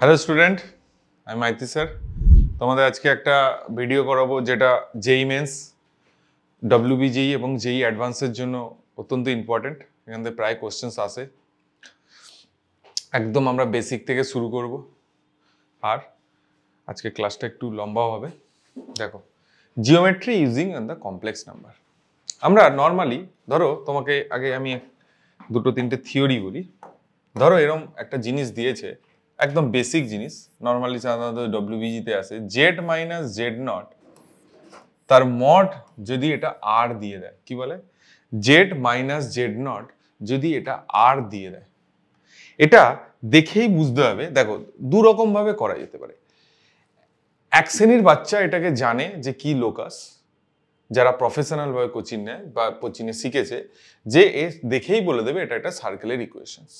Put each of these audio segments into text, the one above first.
Hello student, আমি Maiti sir. তোমাদের আজকে একটা ভিডিও করাবো যেটা জেই মেন্স, ডব্লিউবিজেই এবং জেই অ্যাডভান্সের জন্য অত্যন্ত ইম্পর্টেন্ট। এখান থেকে প্রায় কোশ্চেন্স আসে। একদম আমরা বেসিক থেকে শুরু করব, আর আজকে ক্লাসটা একটু লম্বাও হবে। দেখো, geometry using on the complex number. আমরা নর্মালি ধরো, তোমাকে আগে আমি দুটো তিনটে থিওরি বলি। ধরো এরকম একটা জিনিস দিয়েছে, একদম বেসিক জিনিস, নর্মালি সাধারণত ডব্লিউবিজিতে আসে, জেড মাইনাস জেড নট তার মড যদি এটা আর দিয়ে দেয়। কি বলে? জেড মাইনাস জেড নট যদি এটা আর দিয়ে দেয়। এটা দেখেই বুঝতে হবে। দেখো, দু রকম ভাবে করা যেতে পারে। এক শ্রেণীর বাচ্চা এটাকে জানে যে কি লোকাস, যারা প্রফেশনাল ভাবে কোচিং নেয় বা কোচিংয়ে শিখেছে, যে এ দেখেই বলে দেবে এটা একটা সার্কেলের ইকুয়েশনস।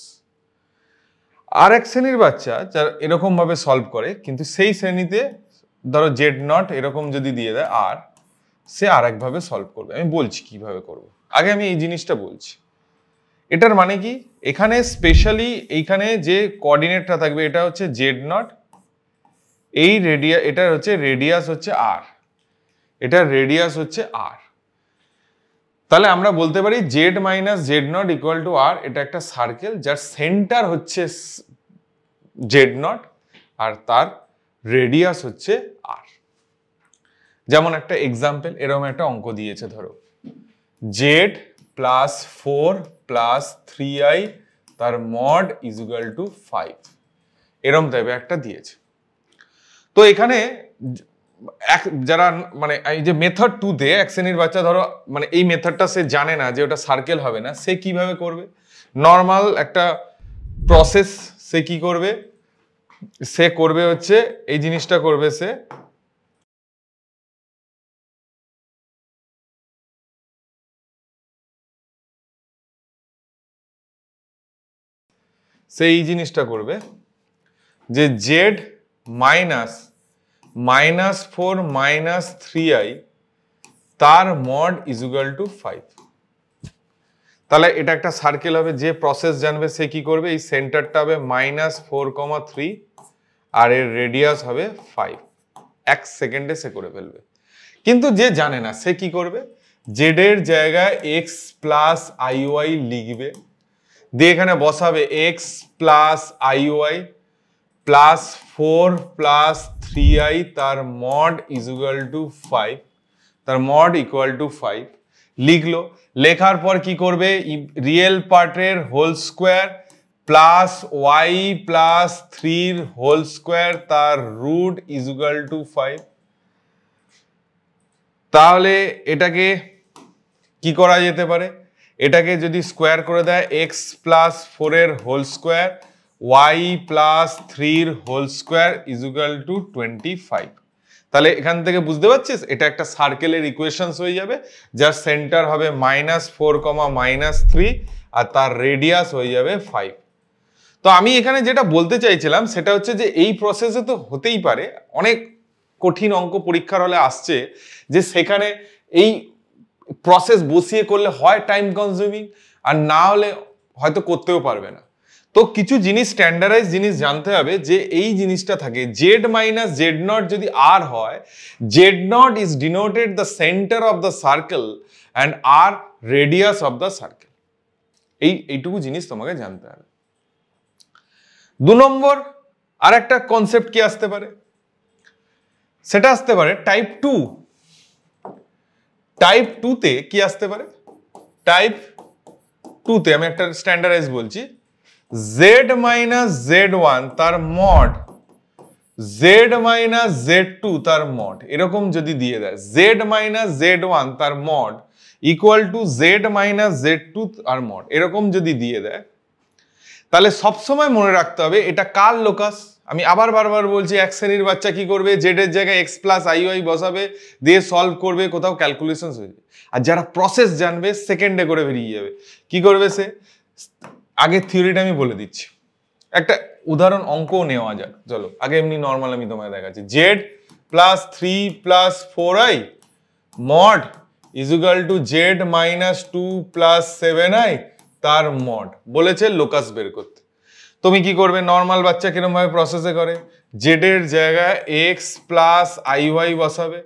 আর এক শ্রেণীর বাচ্চা যারা এরকম ভাবে সলভ করে, কিন্তু সেই শ্রেণীতে ধরো জেড নট এরকম যদি দিয়ে দেয় আর, সে আর একভাবে সলভ করবে। আমি বলছি কিভাবে করব। আগে আমি এই জিনিসটা বলছি। এটার মানে কি, এখানে স্পেশালি এইখানে যে কোঅর্ডিনেটটা থাকবে এটা হচ্ছে জেড নট, এই এটা হচ্ছে রেডিয়াস হচ্ছে আর, এটা রেডিয়াস হচ্ছে আর। তাহলে আমরা বলতে পারি Z minus Z not equal to R. এটা একটা সার্কেল যার সেন্টার হচ্ছে জেড নট আর তার রেডিয়াস হচ্ছে আর। যেমন একটা এক্সাম্পল, এরকম একটা অঙ্ক দিয়েছে, ধরো জেড প্লাস 4 প্লাস 3i তার মড ইজ ইকুয়াল টু 5, এরকম টাইপের একটা দিয়েছে। তো এখানে যারা মানে এই যে মেথড 2 তে এক শ্রেণীর বাচ্চা ধরো মানে এই মেথডটা সে জানে না যে ওটা সার্কেল হবে না, সে কিভাবে করবে? নর্মাল একটা প্রসেস। সে কি করবে? সে করবে হচ্ছে এই জিনিসটা করবে, সে এই জিনিসটা করবে যে Z minus minus 4 minus 3i তার মড ইজ ইকুয়াল টু 5। তাহলে এটা একটা সার্কেল হবে। যে প্রসেস জানবে সে কি করবে, এই সেন্টারটা হবে -4,3 আর এর রেডিয়াস হবে 5। 1 সেকেন্ডে সে করে ফেলবে। কিন্তু যে জানে না সে কি করবে, জেড এর জায়গায় x প্লাস iy লিখবে, দিয়ে এখানে বসাবে x plus iy plus 4 plus 3i তার মড ইজ ইকুয়াল টু 5, তার মড ইকুয়াল টু 5 লিখলো। লেখার পর কি করবে, রিয়েল পার্টের whole square plus y plus 3 whole square তার রুট ইজ ইকুয়াল টু 5। তাহলে এটাকে কি করা যেতে পারে? এটাকে যদি স্কোয়ার করে দেয়, x প্লাস 4 এর whole square y plus 3 whole square is equal to 25। তাহলে এখান থেকে বুঝতে পারছিস এটা একটা সার্কেলের ইকুয়েশনস হয়ে যাবে, যার সেন্টার হবে -4,-3 আর তার রেডিয়াস হয়ে যাবে 5। তো আমি এখানে যেটা বলতে চাইছিলাম সেটা হচ্ছে যে এই প্রসেসে তো হতেই পারে, অনেক কঠিন অঙ্ক পরীক্ষার হলে আসছে যে সেখানে এই প্রসেস বসিয়ে করলে হয় টাইম কনজিউমিং, আর না হলে হয়তো করতেও পারবে না। তো কিছু জিনিস স্ট্যান্ডার্ডাইজ জিনিস জানতে হবে, যে এই জিনিসটা থাকে জেড মাইনাস জেড নট যদি আর হয়, z naught is denoted the centre of the circle and R radius of the circle. এইটুকু জিনিস তোমাকে জানতে হবে। 2 নম্বর আর একটা কনসেপ্ট কি আসতে পারে, সেটা আসতে পারে টাইপ 2। টাইপ 2 তে কি আসতে পারে? টাইপ 2 তে আমি একটা স্ট্যান্ডার্ডাইজ বলছি, z মাইনাস z1 তার মড z মাইনাস z2 তার মড, এরকম যদি দিয়ে দেয় z মাইনাস z1 তার mod equal to z minus z2 আর মড, এরকম যদি দিয়ে দেয়, তাহলে সবসময় মনে রাখতে হবে এটা কার লোকাস। আমি আবার বারবার বলছি, এক শ্রেণীর বাচ্চা কি করবে, জেড এর জায়গায় x প্লাস iy বসাবে, দিয়ে সলভ করবে, কোথাও ক্যালকুলেশন হয়ে যাবে। আর যারা প্রসেস জানবে সেকেন্ডে করে বেরিয়ে যাবে। কি করবে সে? আগে থিওরিটা আমি বলে দিচ্ছি, একটা উদাহরণ অঙ্কও নেওয়া যাক। চলো আগে এমনি নর্মাল আমি তোমায় দেখাচ্ছি। Z plus 3 plus 4i mod is equal to Z minus 2 plus 7i তার মড, বলেছে লোকাস বের করতে। তো তুমি কি করবে, নর্মাল বাচ্চা কিরকম ভাবে প্রসেসে করে, জেড এর জায়গায় এক্স প্লাস আই ওয়াই বসাবে,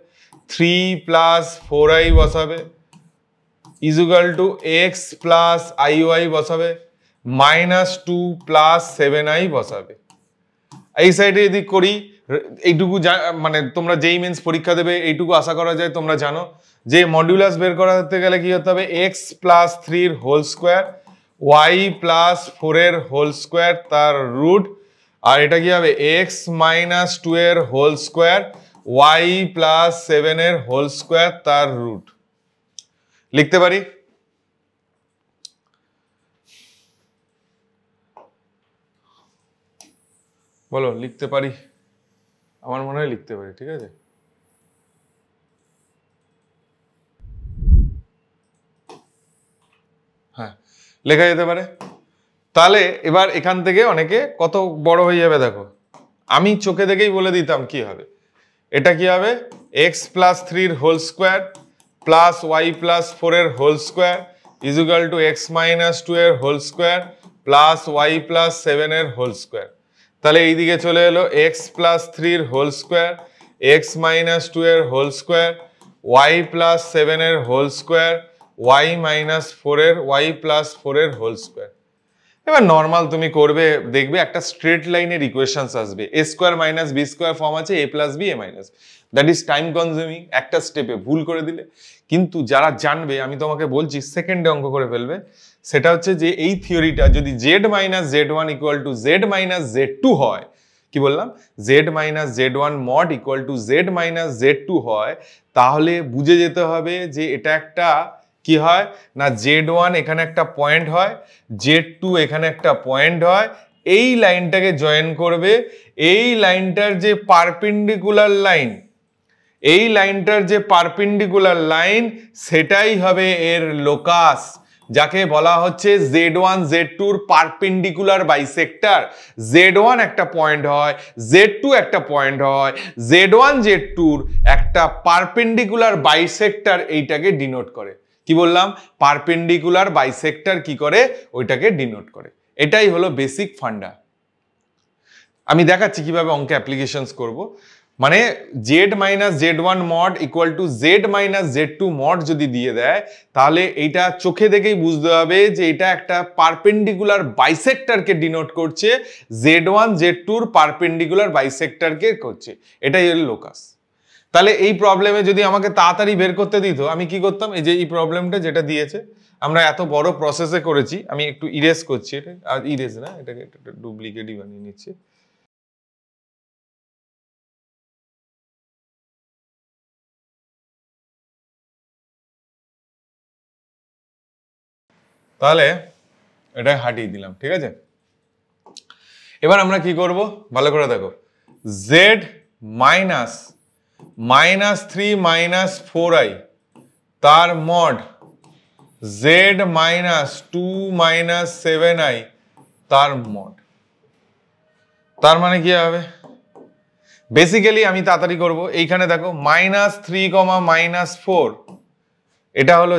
3 প্লাস 4i বসাবে equal to x plus i y বসাবে, -2 প্লাস 7i বসাবে। এই সাইডে যদি করি, এইটুকু মানে তোমরা যেই মেন্স পরীক্ষা দেবে এইটুকু আশা করা যায় তোমরা জানো যে মডিউলাস বের করাতে গেলে কি হতে হবে, x plus 3 whole square, y plus 4 whole square তার রুট, আর এটা কি হবে x minus 2 whole square, y plus 7 whole square তার রুট। লিখতে পারি? বলো লিখতে পারি? আমার মনে হয় লিখতে পারি, ঠিক আছে। হ্যাঁ, লেখা যেতে পারে। তাহলে এবার এখান থেকে অনেকে কত বড় হয়ে যাবে দেখো, আমি চোখে দেখেই বলে দিতাম কি হবে। এটা কি হবে, x plus 3 whole square plus y plus 4 whole square equal to x minus 2 whole square plus y plus 7 whole square. তাহলে এইদিকে চলে এলো x plus 3 whole square, x minus 2 whole square, y plus 7 whole square, y minus 4 y plus 4 whole square. এবার normal তুমি করবে, দেখবে একটা straight লাইনের ইকুয়েশনস আসবে, a square minus b square form আছে, A plus B A minus, that is time consuming, একটা স্টেপে ভুল করে দিলে। কিন্তু যারা জানবে, আমি তোমাকে বলছি সেকেন্ডে অঙ্ক করে ফেলবে। সেটা হচ্ছে যে এই থিওরিটা যদি z minus Z one equal to Z minus Z two হয়, কি বললাম, z minus Z one mod equal to Z minus Z two হয়, তাহলে বুঝে যেতে হবে যে এটা একটা কি হয় না, z1 এখানে একটা পয়েন্ট হয়, z2 এখানে একটা পয়েন্ট হয়, এই লাইনটাকে জয়েন করবে, এই লাইনটার যে পারপেন্ডিকুলার লাইন, এই লাইনটার যে পারপেন্ডিকুলার লাইন সেটাই হবে এর লোকাস, যাকে বলা হচ্ছে z1 z2 এর পারপেন্ডিকুলার বাইসেক্টর। z1 একটা পয়েন্ট হয়, z2 একটা পয়েন্ট হয়, z1 z2 এর একটা পারপেন্ডিকুলার বাইসেক্টর এইটাকে ডিনোট করে। কি বললাম, পারপেন্ডিকুলার বাইসেক্টর কি করে, ওইটাকে ডিনোট করে। এটাই হলো বেসিক ফান্ডা। আমি দেখাচ্ছি কিভাবে অঙ্কে অ্যাপ্লিকেশনস করব। মানে z minus Z one mod equal to Z minus Z two mod যদি দিয়ে দেয়, তাহলে এইটা চোখে দেখেই বুঝতে হবে যে এটা একটা পারপেন্ডিকুলার বাইসেক্টরকে ডিনোট করছে, জেড ওয়ান জেড টুর পারপেন্ডিকুলার বাইসেক্টরকে করছে, এটাই হলো লোকাস। তাহলে এই প্রবলেমে যদি আমাকে তাড়াতাড়ি বের করতে দিত, আমি কি করতাম, এই যে এই প্রবলেমটা যেটা দিয়েছে, আমরা এত বড় প্রসেসে করেছি, আমি একটু ইরেজ করছি, এটা আর ইরেজ না, এটাকে একটা ডুপ্লিকেটই বানিয়ে নিচ্ছি। তাহলে এটা হাটিয়ে দিলাম, ঠিক আছে। এবার আমরা কি করব ভালো করে দেখো, জেড মাইনাস -3 - 4i তার মড জেড -2 - 7i তার মড। তার মানে কি হবে, বেসিক্যালি আমি তাড়াতাড়ি করব, এইখানে দেখো -3, -4, এটা হলো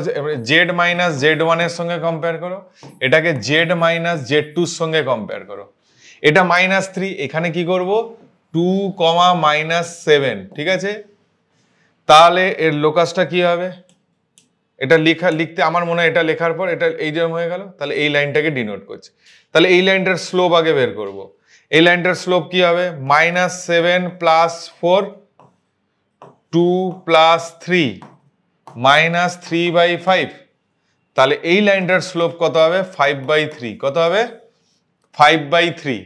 জেড মাইনাস জেড ওয়ানের সঙ্গে কম্পেয়ার করো, এটাকে জেড মাইনাস জেড টুর সঙ্গে কম্পেয়ার করো। এটা -3, এখানে কি করব 2, -7, ঠিক আছে। তাহলে এর লোকাসটা কি হবে, এটা লিখতে আমার মনে হয় এটা লেখার পর এটা এই যেরকম হয়ে গেল, তাহলে এই লাইনটাকে ডিনোট করছে। তাহলে এই লাইনটার স্লোপ আগে বের করব। এই লাইনটার স্লোপ কি হবে, -7 + 4 2 + 3 -3/5। তাহলে এই লাইনটার স্লোপ কত হবে, 5/3। কত হবে, 5/3।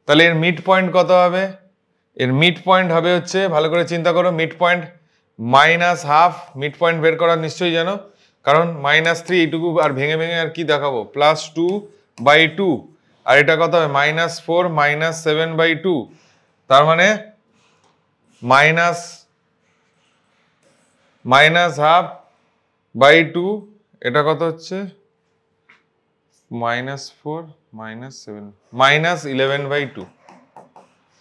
তাহলে এর মিড পয়েন্ট কত হবে, এর মিড পয়েন্ট হবে হচ্ছে, ভালো করে চিন্তা করো, মিড পয়েন্ট -1/2। মিড পয়েন্ট বের করা নিশ্চয়ই জানো, কারণ -3 এইটুকু আর ভেঙে ভেঙে আর কি দেখাবো, +2/2, আর এটা কত হবে -4 - 7/2, তার মানে -1/2/2, এটা কত হচ্ছে -4 - 7 -11/2।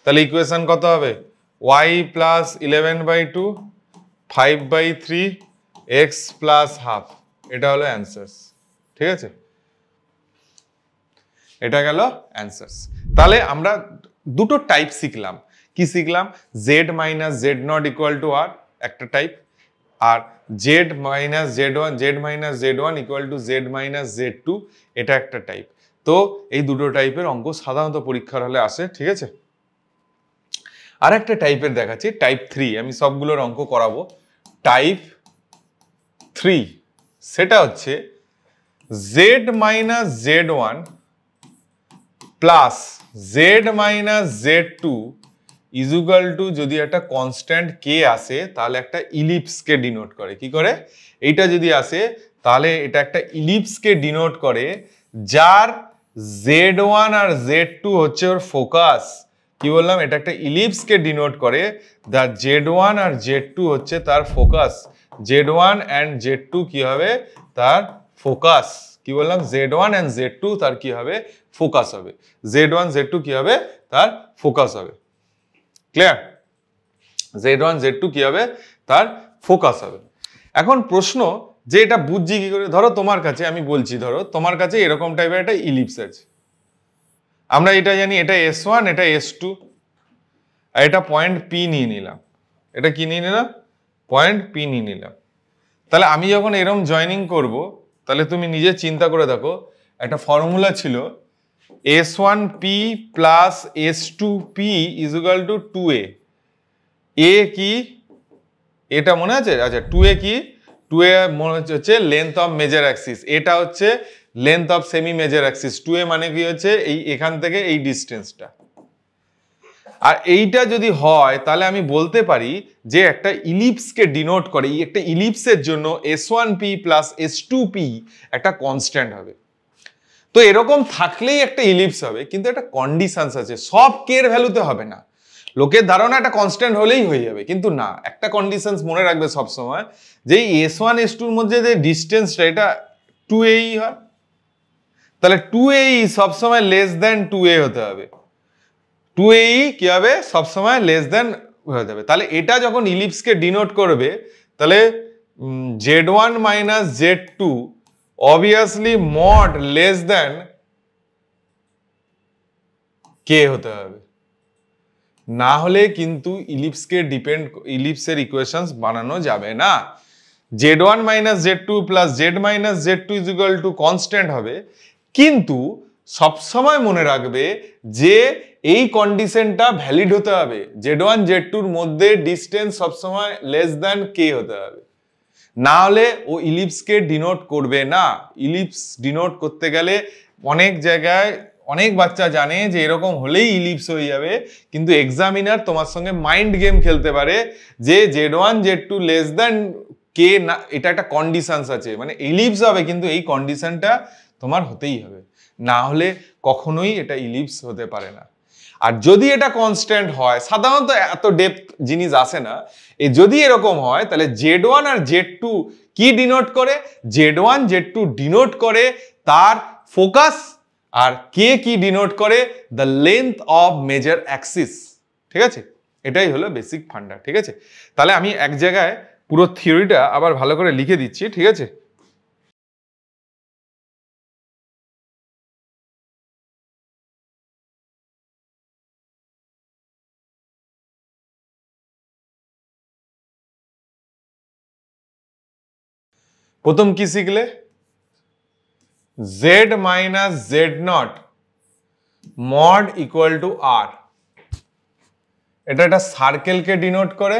তাহলে ইকুয়েশন কত হবে, y + 11/2 5/3 x + ½ এটা হলো অ্যান্সার্স, ঠিক আছে। এটা গেল অ্যান্সার্স। তাহলে আমরা দুটো টাইপ শিখলাম। কি শিখলাম? Z minus Z not equal to R একটা টাইপ, আর Z minus Z one equal to Z minus Z two এটা একটা টাইপ। তো এই দুটো টাইপের অঙ্ক সাধারণত পরীক্ষার হলে আসে, ঠিক আছে? আর একটা টাইপের দেখাচ্ছি, টাইপ 3, আমি সবগুলোর অঙ্ক করাবো। টাইপ 3 সেটা হচ্ছে z minus Z one plus z minus Z two equal to, যদি একটা কনস্ট্যান্ট কে আসে তাহলে একটা ইলিপসকে ডিনোট করে। কি করে? এইটা যদি আসে তাহলে এটা একটা ইলিপসকে ডিনোট করে, যার জেড ওয়ান আর জেড টু হচ্ছে ওর ফোকাস। কি বললাম? এটা একটা ইলিপসকে ডিনোট করে, যার জেড ওয়ান আর জেড টু হচ্ছে তার focus. Z one and z two কি হবে? তার ফোকাস। কি বললাম? Z one and z two তার কি হবে? ফোকাস হবে। জেড ওয়ান জেড টু কি হবে? তার ফোকাস হবে। Clear? Z one z two কি হবে? তার ফোকাস হবে। এখন প্রশ্ন যে এটা বুঝছি কি করে? ধরো তোমার কাছে, আমি বলছি, ধরো তোমার কাছে এরকম টাইপের একটা ইলিপস আছে। আমরা এটা জানি, এটা S1, এটা S2, আর এটা পয়েন্ট P নিয়ে নিলাম। এটা কি নিয়ে নিলাম? পয়েন্ট P নিয়ে নিলাম। তাহলে আমি যখন এরম জয়েনিং করব, তাহলে তুমি নিজে চিন্তা করে দেখো, একটা ফর্মুলা ছিল S1P plus S2P ইজুগাল two 2A। এ কি? এটা মনে আছে? আচ্ছা, 2A কি? 2A মনে হচ্ছে লেন্থ অফ মেজর অ্যাক্সিস, এটা হচ্ছে length of semi major Axis. 2A মানে কি হচ্ছে? এই এখান থেকে এই ডিস্টেন্সটা। আর এইটা যদি হয় তাহলে আমি বলতে পারি যে একটা ইলিপসকে ডিনোট করে, একটা ইলিপসের জন্য S1P প্লাস S2P একটা কনস্ট্যান্ট হবে। তো এরকম থাকলেই একটা ইলিপস হবে, কিন্তু একটা কন্ডিশনস আছে, সব কে এর ভ্যালুতে হবে না। লোকের ধারণা একটা কনস্ট্যান্ট হলেই হয়ে যাবে, কিন্তু না, একটা কন্ডিশনস মনে রাখবে সবসময়, যে S1 S2 এর মধ্যে যে ডিস্টেন্সটা এটা 2A হয়, তাহলে 2A সবসময় লেস দেন 2A হতে হবে। 2A কি হবে? সবসময় লেস দেন হয়ে যাবে। তাহলে এটা যখন ইলিপসকে ডিনোট করবে, তাহলে Z1 minus Z2 obviously mod less than কে হতে হবে, না হলে কিন্তু ইলিপসের ইকুয়েশনস বানানো যাবে না। Z1 minus Z2 plus Z minus Z2 is equal to constant হবে, কিন্তু সবসময় মনে রাখবে যে এই কন্ডিশনটা ভ্যালিড হতে হবে। Z1 Z2 এর মধ্যে ডিস্টেন্স সবসময় লেস দেন কে হতে হবে, না হলে ও ইলিপসকে ডিনোট করবে না। ইলিপস ডিনোট করতে গেলে অনেক জায়গায় অনেক বাচ্চা জানে যে এরকম হলেই ইলিপস হয়ে যাবে, কিন্তু এক্সামিনার তোমার সঙ্গে মাইন্ড গেম খেলতে পারে যে Z1 Z2 লেস দেন কে না, এটা একটা কন্ডিশনস আছে, মানে ইলিপস হবে কিন্তু এই কন্ডিশনটা তোমার হতেই হবে, না হলে কখনোই এটা ইলিপস হতে পারে না। আর যদি এটা কনস্ট্যান্ট হয়, সাধারণত এত ডেপথ জিনিস আসে না, যদি এরকম হয় তাহলে Z1 আর Z2 কি ডিনোট করে? Z1 Z2 ডিনোট করে তার ফোকাস, আর কে কি ডিনোট করে? The length of major Axis. ঠিক আছে? এটাই হলো বেসিক ফান্ডা। ঠিক আছে? তাহলে আমি এক জায়গায় পুরো থিওরিটা আবার ভালো করে লিখে দিচ্ছি। ঠিক আছে? প্রথম কি শিখলে? Z minus Z not mod equal to R. এটা একটা সার্কেলকে ডিনোট করে,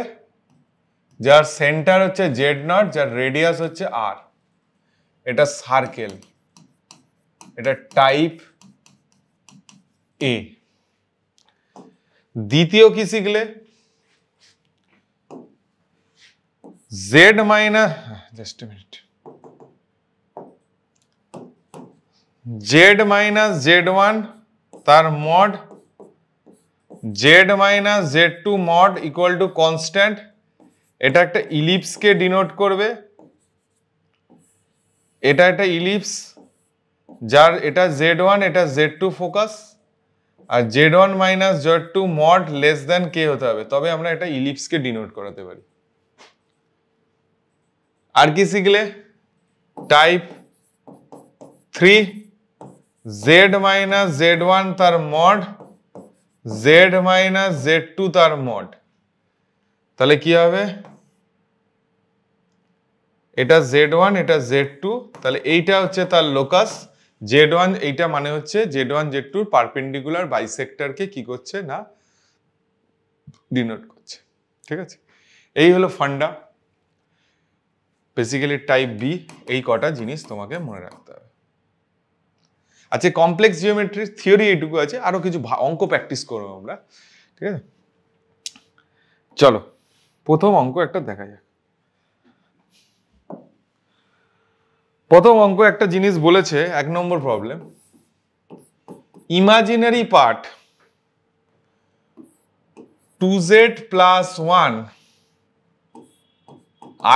যার সেন্টার হচ্ছে জেড নট, যার রেডিয়াস হচ্ছে আর। এটা সার্কেল, এটা টাইপ এ। দ্বিতীয় কি শিখলে? Z minus, just a minute, Z minus Z one তার mod, Z minus Z two mod equal to constant. এটা একটা ইলিপসকে ডিনোট করবে, এটা একটা ইলিপস যার এটা Z1 এটা Z2 ফোকাস, আর Z1 minus Z2 mod less than কে হতে হবে, তবে আমরা এটা ইলিপসকে ডিনোট করাতে পারি। আর কি শিখলে? টাইপ 3 Z মাইনাস Z1 তার mod Z minus Z two তার মড, তাহলে কি হবে, এটা Z1 এটা Z2, তাহলে এইটা হচ্ছে তার লোকাস। Z1 এইটা মানে হচ্ছে Z1 Z2 পারপেন্ডিকুলার বাইসেক্টরকে কি করছে না ডিনোট করছে, ঠিক আছে। এই হলো ফান্ডা, বেসিক্যালি টাইপ বি। এই কটা জিনিস তোমাকে মনে রাখতে হবে। আচ্ছা, কমপ্লেক্স জিওমেট্রির থিওরি এইটুকু আছে, আরো কিছু অঙ্ক প্র্যাকটিস করবো আমরা, ঠিক আছে। চলো প্রথম অঙ্ক একটা দেখা যাক। প্রথম অঙ্ক একটা জিনিস বলেছে, 1 নম্বর problem, imaginary part 2z plus 1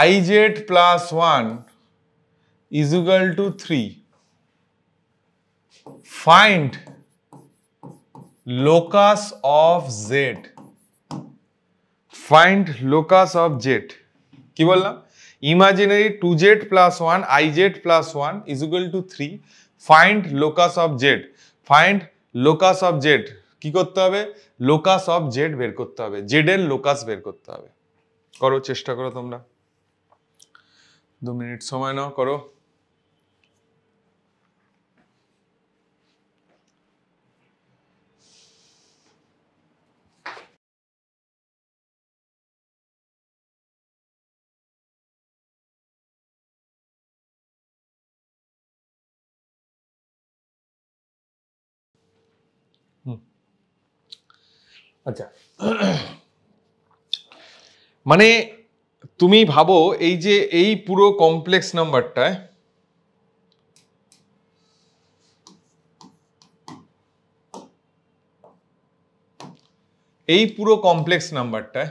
iz plus 1 is equal to 3. Find locus of z. Find locus of z. কি বললাম, imaginary 2z plus 1 iz plus 1 is equal to 3. Find locus of z. Find locus of z. কি করতে হবে, locus of z বের করতে হবে, Z এর locus বের করতে হবে। করো, চেষ্টা করো তোমরা, 2 মিনিট সময় নাও, করো। আচ্ছা, মানে তুমি ভাবো এই যে এই পুরো কমপ্লেক্স নাম্বারটায়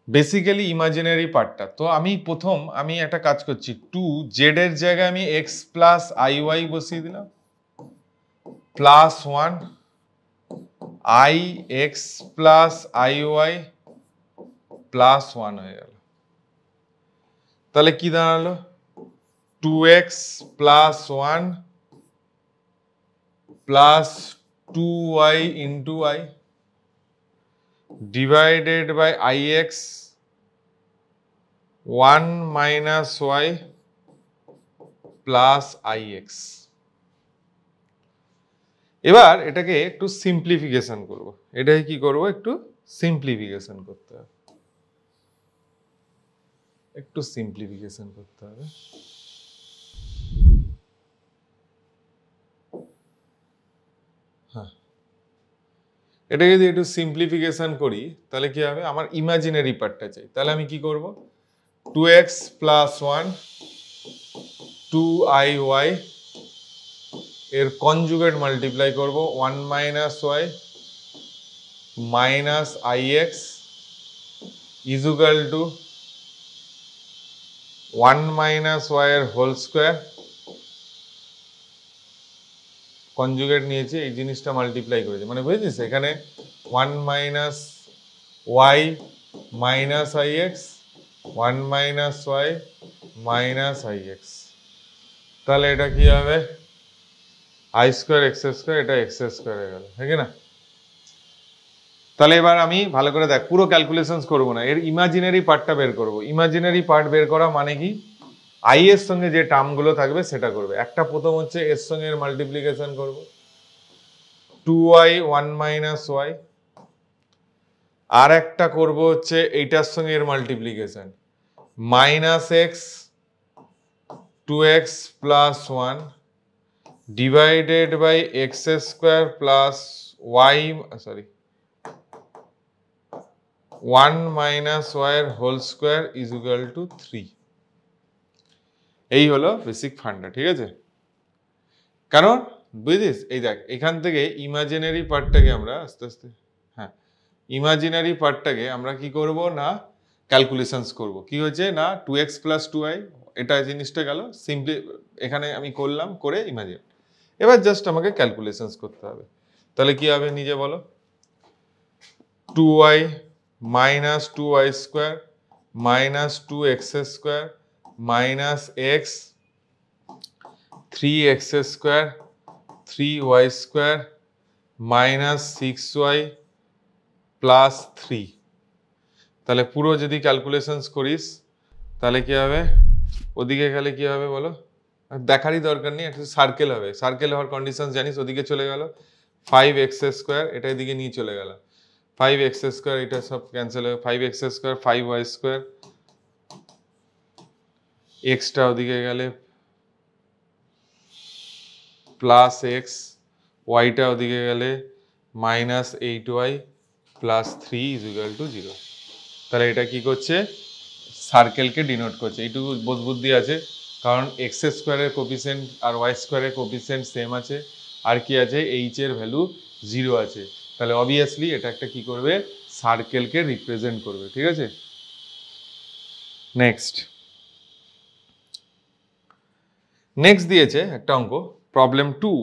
বেসিক্যালি ইমাজিনারি পার্টটা, তো আমি আমি একটা কাজ করছি, 2 জেড এর জায়গায় আমি এক্স প্লাস আই ওয়াই বসিয়ে দিলাম, plus 1 i x plus i y plus 1 হয়ে গেল। তাহলে কি দাঁড়ালো, 2x plus 1 plus 2y into i divided by ix 1 minus y plus ix। এবার এটাকে একটু সিম্পলিফিকেশন করব, এটাকে কি করব, একটু সিম্পলিফিকেশন করতে হবে, হ্যাঁ, এটা যদি একটু সিম্পলিফিকেশন করি তাহলে কি হবে, আমার ইমাজিনারি পার্টটা চাই, তাহলে আমি কি করব, 2x প্লাস 1 2iy এর কনজুগেট মাল্টিপ্লাই করব 1 minus y minus ix is equal to 1 minus Y এর হোল স্কোয়ার, কনজুগেট নিয়েছি, এই জিনিসটা মাল্টিপ্লাই করেছি, মানে বুঝেছিস, এখানে 1 minus y minus ix 1 minus y minus ix, তাহলে এটা কি হবে, আই স্কোয়ার এক্স স্কোয়ার, এটা এক্স স্কোয়ার হয়ে গেল, ঠিক না। তাহলে এবার আমি ভালো করে দেখ, পুরো ক্যালকুলেশন করবো না, এর ইমাজিনারি পার্টটা বের করব। ইমাজিনারি পার্ট বের করা মানে কি, আই এর সঙ্গে যে টার্মগুলো থাকবে সেটা করবে। একটা প্রথম হচ্ছে এর সঙ্গে এর মাল্টিপ্লিকেশন করব, 2y 1 মাইনাস ওয়াই, আর একটা করব হচ্ছে এইটার সঙ্গে এর multiplication, minus X 2x plus 1 divided by X square plus Y, sorry 1 minus Y এর whole square is equal to 3। এই হলো বেসিক ফান্ডা, ঠিক আছে। কারণ বুঝিস, এই দেখ এখান থেকে ইমাজিনারি পার্টটাকে আমরা আস্তে আস্তে, হ্যাঁ, ইমাজিনারি পার্টটাকে আমরা কি করব না ক্যালকুলেশনস করব। কি হচ্ছে না 2x প্লাস 2i, এটা জিনিসটা গেল সিম্পলি, এখানে আমি করলাম করে ইমাজিন, এবার জাস্ট আমাকে ক্যালকুলেশনস করতে হবে। তাহলে কি হবে নিজে বলো, 2y minus 2y square minus 2x square minus x 3x square 3y square minus 6y plus 3। তাহলে পুরো যদি ক্যালকুলেশনস করিস তাহলে কি হবে, ওদিকে গেলে কি হবে বলো, দেখারই দরকার নেই, একটা সার্কেল হবে, সার্কেল হওয়ার কন্ডিশন জানিস, ওদিকে চলে গেল 5x², এটা এদিকে নিয়ে চলে গেল 5x², এটা সব ক্যান্সেল হবে, 5x², 5y², এক্সটা ওদিকে গেলে প্লাস এক্স, ওয়াইটা ওদিকে গেলে minus 8y plus 3 is equal to 0। তাহলে এটা কি করছে, সার্কেলকে ডিনোট করছে। এইটুকু বোধ বুদ্ধি আছে, কারণ x² কোপিসেন্ট আর y² কোপিসেন্ট সেম আছে, আর কি আছে, h এর ভ্যালু 0 আছে। তাহলে অবভিয়াসলি এটা একটা কি করবে, সার্কেলকে রিপ্রেজেন্ট করবে। ঠিক আছে, নেক্সট দিয়েছে একটা অঙ্ক, প্রবলেম 2,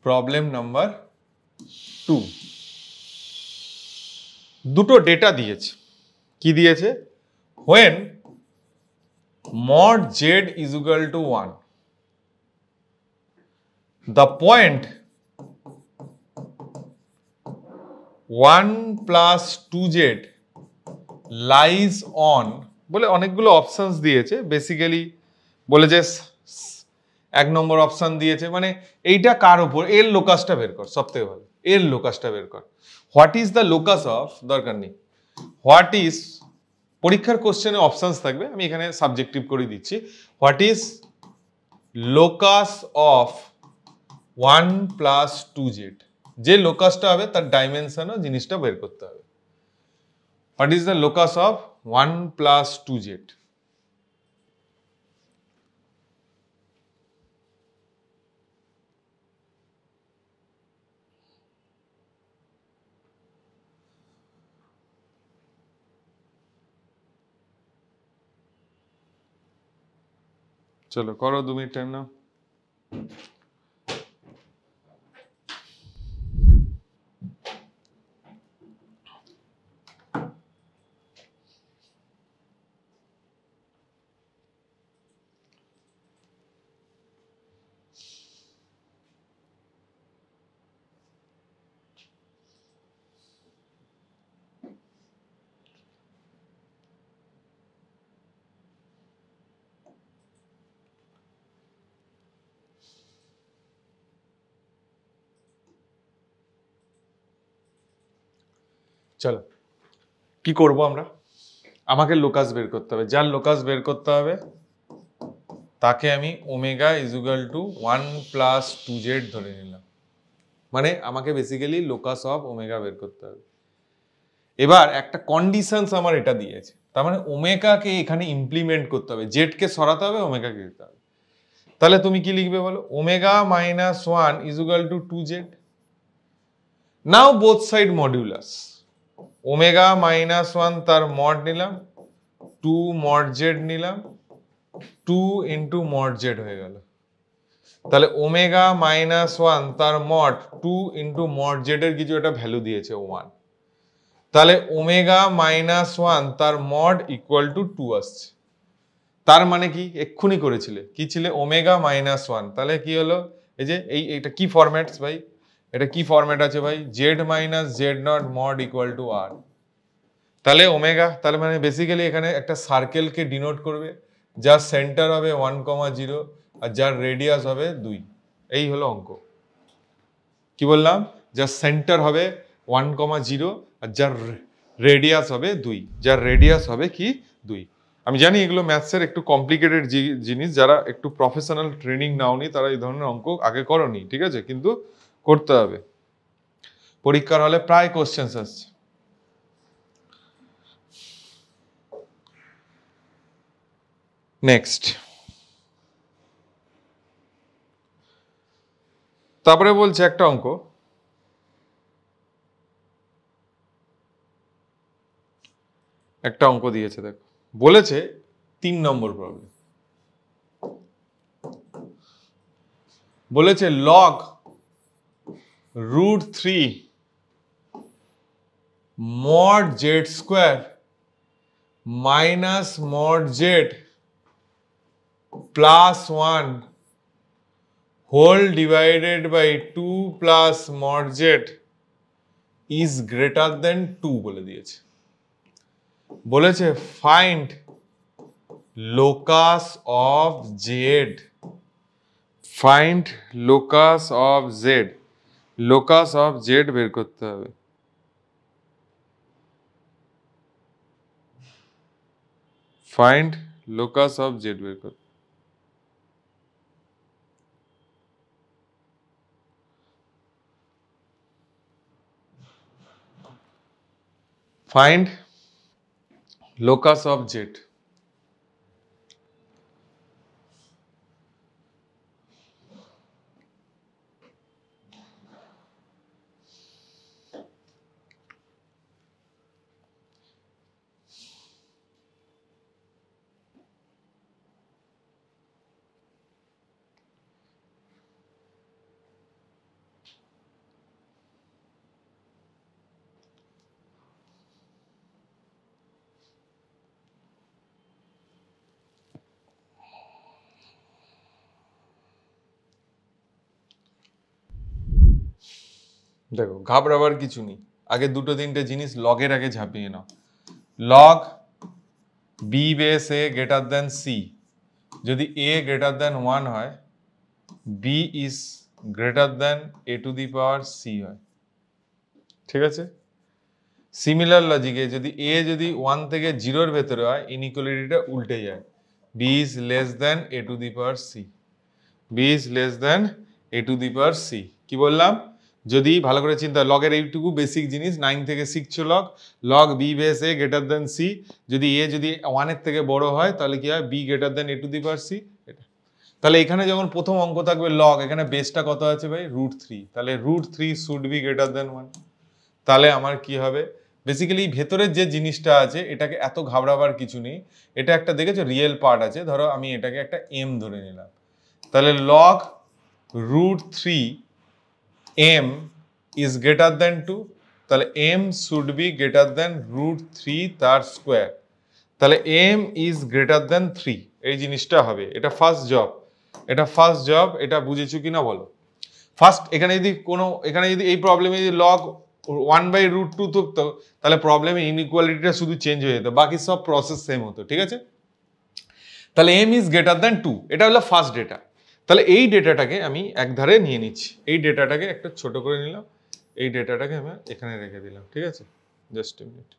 প্রবলেম নাম্বার 2। দুটো ডেটা দিয়েছে, কি দিয়েছে, when mod z is equal to 1, the point 1 plus 2z lies on, বলে অনেকগুলো অপশনস দিয়েছে, বেসিক্যালি বলে যে 1 নম্বর অপশন দিয়েছে, মানে এইটা কার উপর, এর লোকাসটা বের কর, সব থেকে ভালো এর লোকাসটা বের কর। What is the locus of, দরকার নেই, হোয়াট ইজ, পরীক্ষার কোশ্চেনে অপশনস থাকবে, আমি এখানে সাবজেক্টিভ করে দিচ্ছি, what is locus of 1 plus 2z, যে লোকাসটা হবে তার ডাইমেনশনও জিনিসটা বের করতে হবে। What is the locus of 1 plus 2z? চলো করো, 2 মিনিট টাইম নাও। চলো কি করব আমরা, আমাকে লোকাস বের করতে হবে, যার লোকাস বের করতে হবে তাকে আমি omega is equal to 1 plus 2z ধরে নিলাম, মানে আমাকে বেসিক্যালি লোকাস অফ ওমেগা বের করতে হবে। এবার একটা কন্ডিশনস আমার এটা দিয়েছে, তার মানে ওমেগাকে এখানে ইমপ্লিমেন্ট করতে হবে, জেডকে সরাতে হবে, ওমেগাকে দিতে হবে। তাহলে তুমি কি লিখবে বলো, omega minus 1 is equal two 2z। Now both side modulus, omega minus 1 তার মড নিলাম, 2 মড জেড নিলাম, 2 ইন্টু মড জেড হয়ে গেল। তাহলে ওমেগা মাইনাস 1 তার মড 2 ইন্টু মড জেড এর কিছু একটা ভ্যালু দিয়েছে 1, তাহলে ওমেগা মাইনাস 1 তার মড ইকুয়াল টু 2 আসছে। তার মানে কি, এক্ষুনি করেছিলে কি ছিলে, ওমেগা মাইনাস 1, তাহলে কি হলো, এই যে এইটা কি ফরম্যাটস ভাই, এটা কি ফরম্যাট আছে ভাই, Z minus Z not mod equal to R. তাহলে ওমেগা, তাহলে মানে বেসিক্যালি এখানে একটা সার্কেলকে ডিনোট করবে, যার সেন্টার হবে 1,0 আর যার রেডিয়াস হবে 2। এই হলো অঙ্ক। কি বললাম, যার সেন্টার হবে 1,0 আর যার রেডিয়াস হবে 2, যার রেডিয়াস হবে কি 2। আমি জানি এগুলো ম্যাথসের একটু কমপ্লিকেটেড জিনিস, যারা একটু প্রফেশনাল ট্রেনিং নাওনি তারা এই ধরনের অঙ্ক আগে করনি, ঠিক আছে, কিন্তু করতে হবে, পরীক্ষার হলে প্রায় কোশ্চেন্স আসছে। নেক্সট, তারপরে বলছে একটা অঙ্ক, দিয়েছে, দেখো বলেছে 3 নম্বর প্রবলেম, বলেছে log √3 mod z square minus mod z plus 1 whole divided by 2 plus mod z is greater than 2 বলে দিয়েছে। বলেছে find locus of z, find locus of z, locus of z বের করতে হবে। ফাইন্ড লোকাস অফ জেড বের করতে, find locus of z। দেখো ঘাবড়াবার কিছু নেই, আগে দুটো তিনটে জিনিস লগের আগে ঝাঁপিয়ে নাও। Log b base a greater than c, যদি এ গ্রেটার দেন 1 হয়, b is greater than a to the power c হয়, ঠিক আছে। সিমিলার লজিকে যদি এ যদি 1 থেকে 0-র ভেতরে হয়, ইনইকুয়ালিটিটা উল্টে যায়, b is less than a to the power c, b is less than a to the power c. কি বললাম? যদি ভালো করে চিন্তা, লগের এইটুকু বেসিক জিনিস 9 থেকে শিখছো, log log b base a greater than c, যদি এ যদি 1-এর থেকে বড় হয় তাহলে কি হয়, b greater than a to the power c. এটা তাহলে এখানে যখন প্রথম অঙ্ক থাকবে লগ, এখানে বেসটা কত আছে ভাই, √3, তাহলে √3 শুড বি গ্রেটার দেন 1। তাহলে আমার কি হবে, বেসিক্যালি ভেতরের যে জিনিসটা আছে এটাকে এত ঘাবড়াবার কিছু নেই, এটা একটা দেখেছো রিয়েল পার্ট আছে, ধরো আমি এটাকে একটা এম ধরে নিলাম, তাহলে log √3 m is greater than 2, তাহলে m should be greater than √3 তার স্কোয়ার, তাহলে m is greater than 3, এই জিনিসটা হবে। এটা ফার্স্ট জব, এটা ফার্স্ট জব, এটা বুঝেছো কিনা বলো। ফার্স্ট এখানে যদি এই প্রবলেমে যদি লগ 1/√2 থাকতো, তাহলে প্রবলেমে ইনইকুয়ালিটিটা শুধু চেঞ্জ হয়ে যেত, বাকি সব প্রসেস সেম হতো, ঠিক আছে। তাহলে m is greater than 2, এটা হলো ফার্স্ট ডেটা। তাহলে এই ডেটাটাকে আমি একধারে নিয়ে নিচ্ছি, এই ডেটাটাকে একটা ছোট করে নিলাম, এই ডেটাটাকে আমি এখানে রেখে দিলাম, ঠিক আছে। জাস্ট এ মিনিট,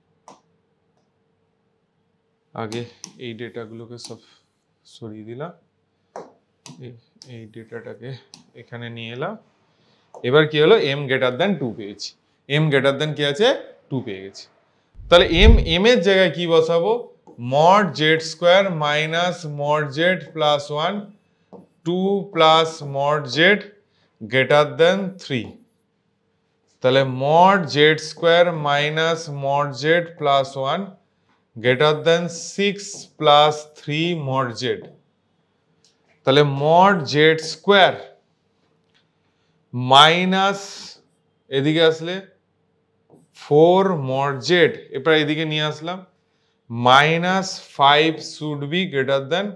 আগে এই ডেটাগুলোকে সব সরিয়ে দিলাম, এই ডেটাটাকে এখানে নিয়ে এলাম। এবার কি হলো, m গ্রেটার দেন 2 পেয়েছি, m গ্রেটার দেন কি আছে, 2 পেয়ে গেছি। তাহলে m এর জায়গায় কি বসাবো, mod Z square minus mod Z plus 1, 2 plus mod Z greater than 3, তাহলে mod Z square minus mod Z plus 1 greater than 6 plus 3 mod Z, তাহলে মড জেড স্কোয়ার মাইনাস এদিকে আসলে 4 মড জেড, এবার এদিকে নিয়ে আসলাম, minus 5 should be greater than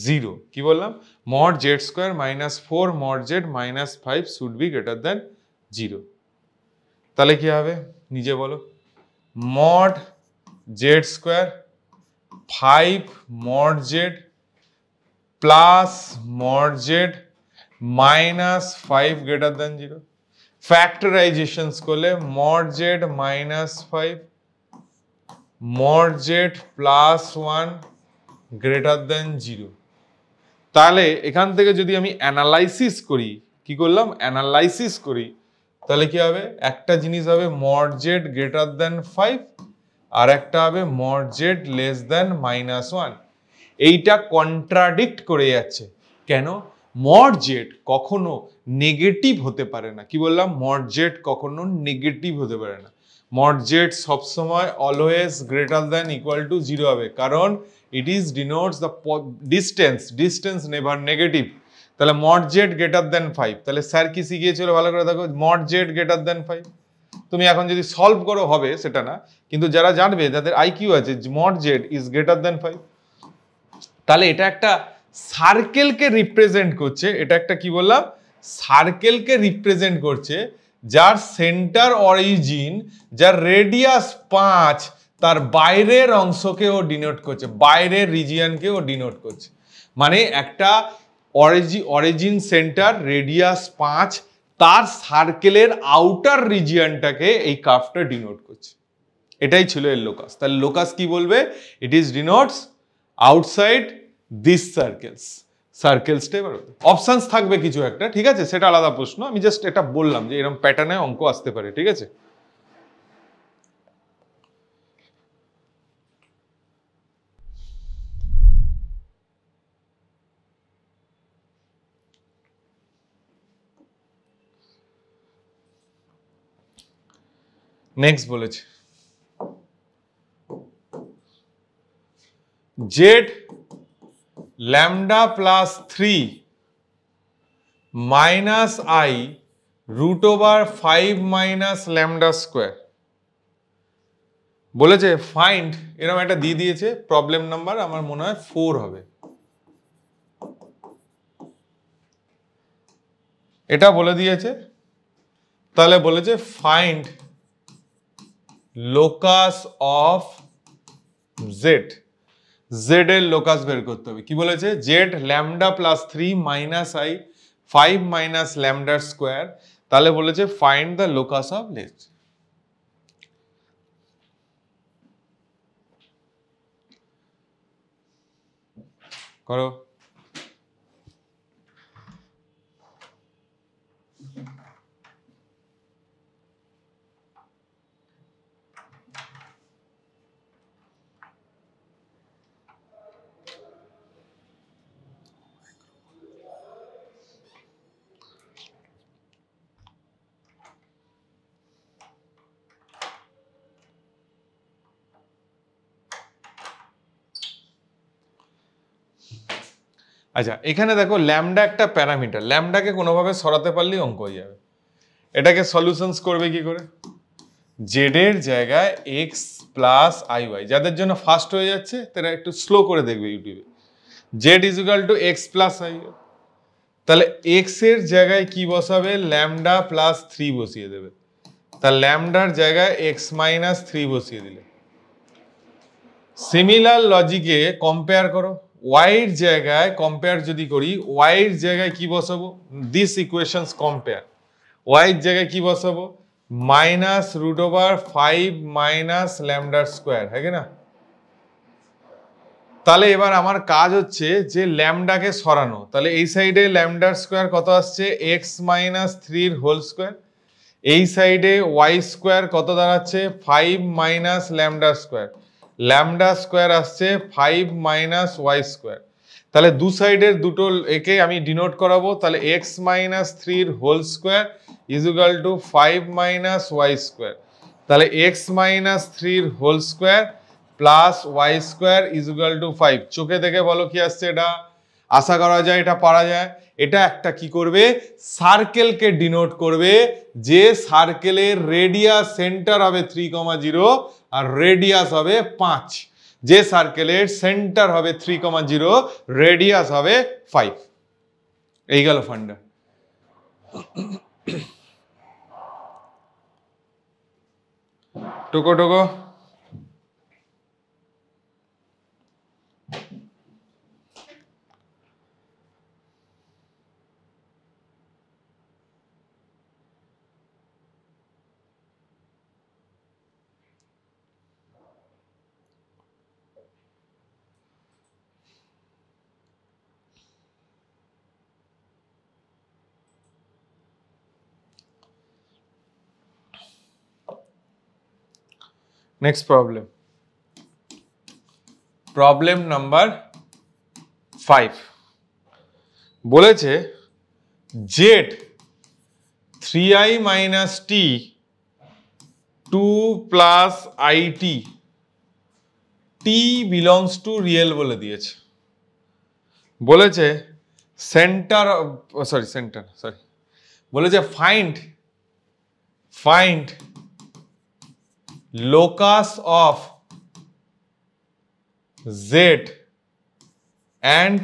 0। কি বললাম, mod Z square minus 4 mod Z minus 5 should be greater than 0। তাহলে কি হবে নিজে বলো, mod Z square 5 mod Z plus mod Z minus 5 greater than 0, ফ্যাক্টরাইজেশনস করলে mod Z minus 5 mod Z plus 1 greater than 0। তাহলে এখান থেকে যদি আমি অ্যানালাইসিস করি, কি করলাম, অ্যানালাইসিস করি, তাহলে কি হবে, একটা জিনিস হবে মড জেড গ্রেটার দেন 5, আর একটা হবে মড জেড লেস দেন -1। এইটা কন্ট্রাডিক্ট করে যাচ্ছে, কেন, মড জেড কখনো নেগেটিভ হতে পারে না। কি বললাম, মড জেড কখনো নেগেটিভ হতে পারে না, মড জেড সবসময় always greater than equal to 0 হবে, কারণ ইট is denotes the distance never negative. তাহলে মড জেড গ্রেটার দেন 5, তাহলে স্যার কি শিখিয়েছিল ভালো করে দেখো, মড জেড গ্রেটার দেন 5। তুমি এখন যদি সলভ করো হবে সেটা না, কিন্তু যারা জানবে, যাদের আইকিউ আছে, মড জেড ইজ গ্রেটার দেন 5, তাহলে এটা একটা সার্কেলকে রিপ্রেজেন্ট করছে, এটা একটা কি বললাম, সার্কেলকে রিপ্রেজেন্ট করছে, যার সেন্টার অরিজিন, যার রেডিয়াস 5, তার বাইরের অংশকে ও ডিনোট করছে, বাইরের রিজিয়নকে ও ডিনোট করছে। মানে একটা অরিজিন সেন্টার রেডিয়াস 5, তার সার্কেলের আউটার রিজিয়নটাকে এই কার্ভটা ডিনোট করছে। এটাই ছিল এর লোকাস। তাহলে লোকাস কি বলবে? It is denotes outside this circles. সার্কেলসটা এবার অপশনস থাকবে কিছু একটা, ঠিক আছে, সেটা আলাদা প্রশ্ন, আমি জাস্ট এটা বললাম যে এরকম প্যাটার্নে অঙ্ক আসতে পারে, ঠিক আছে। নেক্সট বলেছে Z lambda plus 3 minus i root over 5 minus lambda square. বলেছে ফাইন্ড, এরকম একটা দিয়ে দিয়েছে প্রবলেম নাম্বার, আমার মনে হয় 4 হবে। এটা বলে দিয়েছে, তাহলে বলেছে find locus of Z. Z এর লোকাস বের করতে হবে। কি বলেছে? Z lambda plus 3 minus I 5 minus ল্যামডার স্কোয়ার, তাহলে বলেছে find the locus of Z. করো। আচ্ছা, এখানে দেখো ল্যামডা একটা প্যারামিটার, ল্যামডাকে কোনোভাবে সরাতে পারলেই অঙ্ক হয়ে যাবে। এটাকে সলিউশনস করবে কি করে? জেড এর জায়গায় এক্স প্লাস আই ওয়াই, যাদের জন্য ফাস্ট হয়ে যাচ্ছে তারা একটু স্লো করে দেখবে ইউটিউবে। Z is equal two x plus I, তাহলে এক্স এর জায়গায় কি বসাবে? ল্যামডা প্লাস 3 বসিয়ে দেবে। তা ল্যামডার জায়গায় এক্স মাইনাস 3 বসিয়ে দিলে। সিমিলার লজিকে কম্পেয়ার করো, ওয়াই এর জায়গায় কম্পেয়ার যদি করি, ওয়াই এর জায়গায় কি বসাবো? দিস ইকুয়েশনস কম্পেয়ার, ওয়াই এর জায়গায় কি বসাবো? মাইনাস রুট ওভার 5 মাইনাস ল্যামডার স্কোয়ার, হ্যাঁ কি না? তাহলে এবার আমার কাজ হচ্ছে যে ল্যামডাকে সরানো। তাহলে এই সাইডে ল্যামডার স্কোয়ার কত আসছে? X minus 3 whole square. এই সাইডে ওয়াই স্কোয়ার কত দাঁড়াচ্ছে? 5 minus lambda square. Lambda square আসছে 5 মাইনাস ওয়াই স্কোয়ার। তাহলে দু সাইডের দুটো একে আমি ডিনোট করাবো। তাহলে X minus 3 whole square is equal to 5 minus Y square. তাহলে X minus 3 whole square plus Y square is equal to 5। চোখে দেখে বলো কি আসছে? এটা আশা করা যায় এটা পারা যায়। এটা একটা কি করবে? সার্কেলকে ডিনোট করবে, যে সার্কেলের রেডিয়াস সেন্টার হবে 3,0 আর রেডিয়াস হবে 5। যে সার্কেলের সেন্টার হবে 3,0, রেডিয়াস হবে 5। এই গেল ফান্ডা। টোকো টোকো। Next problem. Problem number 5. বলেছে z 3i minus t 2 plus it t belongs to real বলে দিয়েছে। বলেছে সেন্টার বলেছে find locus of z and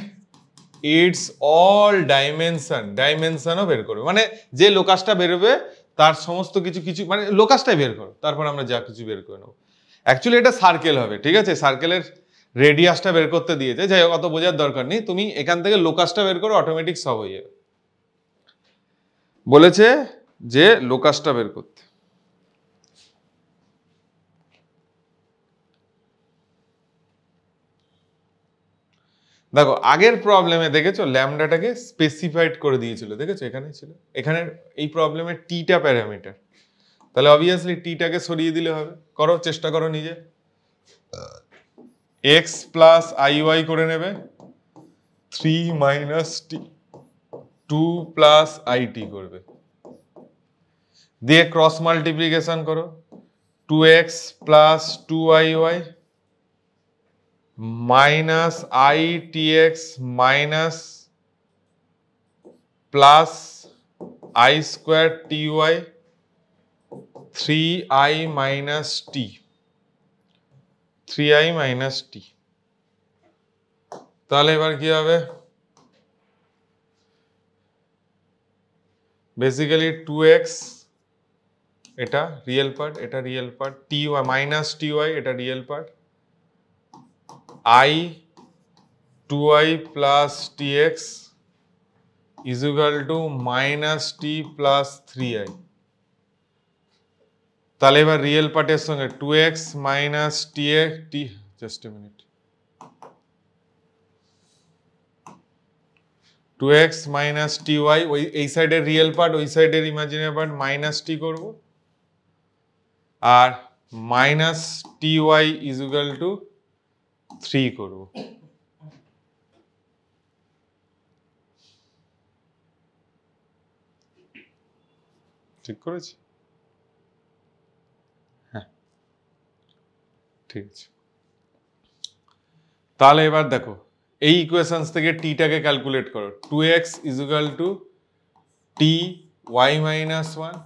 it's all ডাইমেনশনও বের করবে, মানে যে লোকাসটা বেরোবে তার সমস্ত কিছু কিছু মানে লোকাসটাই বের করো, তারপর আমরা যা কিছু বের করে নেবো। অ্যাকচুয়ালি এটা সার্কেল হবে, ঠিক আছে, সার্কেলের রেডিয়াসটা বের করতে দিয়েছে, যাই হোক অত বোঝার দরকার নেই, তুমি এখান থেকে লোকাসটা বের করো, অটোমেটিক সব হয়ে যাবে। বলেছে যে লোকাসটা বের করতে। দেখো আগের প্রবলেমে দেখেছো ল্যামডাটাকে স্পেসিফাইড করে দিয়েছিল, দেখেছো এখানে ছিল, এখানে এই প্রবলেমে টিটা প্যারামিটার, তাহলে অবভিয়াসলি টিটাকে সরিয়ে দিলে হবে। করো, চেষ্টা করো নিজে। এক্স প্লাস আই ওয়াই করে নেবে, 3 minus t, 2 plus i t করবে, দিয়ে ক্রস মাল্টিপ্লিকেশন করো, 2x plus 2iy minus i t x minus plus i square t y 3i minus t, 3i minus t. তাহলে এবার কি হবে, বেসিক্যালি 2x এটা রিয়েল পার্ট, এটা real part, t y minus t y এটা real part, i 2i plus t x is equal to minus t plus 3i। তাহলে এবার real পার্টের সঙ্গে 2x minus t x t, just a minute, 2x minus t y, ওই এই সাইডের real part ওই সাইডের ইমাজিনারি পার্ট মাইনাস টি করব, আর minus t y is equal to 3 করব। ঠিক করেছি? হ্যাঁ ঠিক আছে। তাহলে এবার দেখো এই ইকুয়েশনস থেকে টিটাকে ক্যালকুলেট করো, 2x is equal to t y minus 1,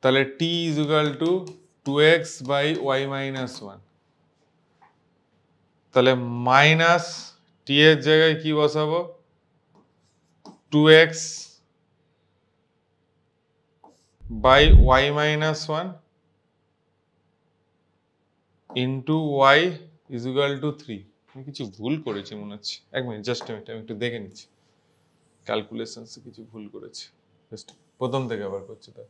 তাহলে টি is equal to 2x by y minus 1, তাহলে মাইনাস টি এর জায়গায় কি বসাবো, 2x by y minus 1 into y is equal to 3। আমি কিছু ভুল করেছি মনে হচ্ছে, এক মিনিট, জাস্ট মিনিট, আমি একটু দেখে নিচ্ছি, ক্যালকুলেশনসে কিছু ভুল করেছি, জাস্ট প্রথম থেকে আবার করছি। তাই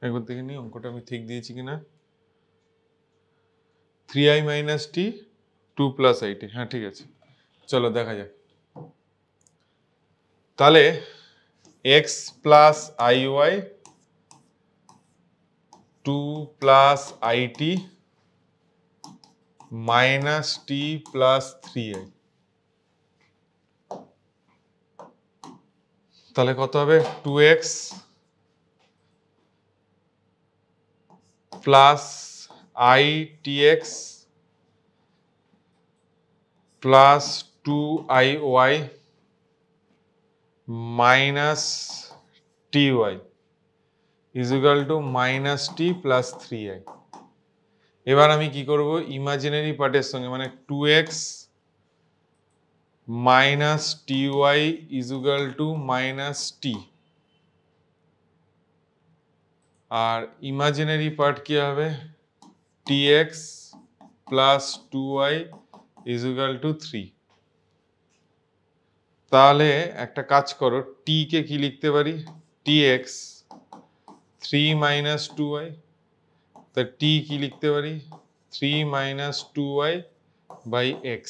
একবার দেখে নিই অঙ্কটা আমি ঠিক দিয়েছি কিনা। 3i minus t 2 plus i t, হ্যাঁ ঠিক আছে, চলো দেখা যাক। তাহলে x plus i y 2 plus i t minus t plus 3i, তাহলে কত হবে, 2x plus i t x plus 2i y minus t y is equal to minus t plus 3i। এবার আমি কি করব, ইমাজিনারি পার্টের সঙ্গে মানে 2x minus t y is equal to minus t, আর ইমাজিনারি পার্ট কি হবে, tx plus 2y is equal to 3। তাহলে একটা কাজ করো, t কে কি লিখতে পারি, tx 3 মাইনাস 2y, তা t কি লিখতে পারি, 3 মাইনাস 2y বাই x।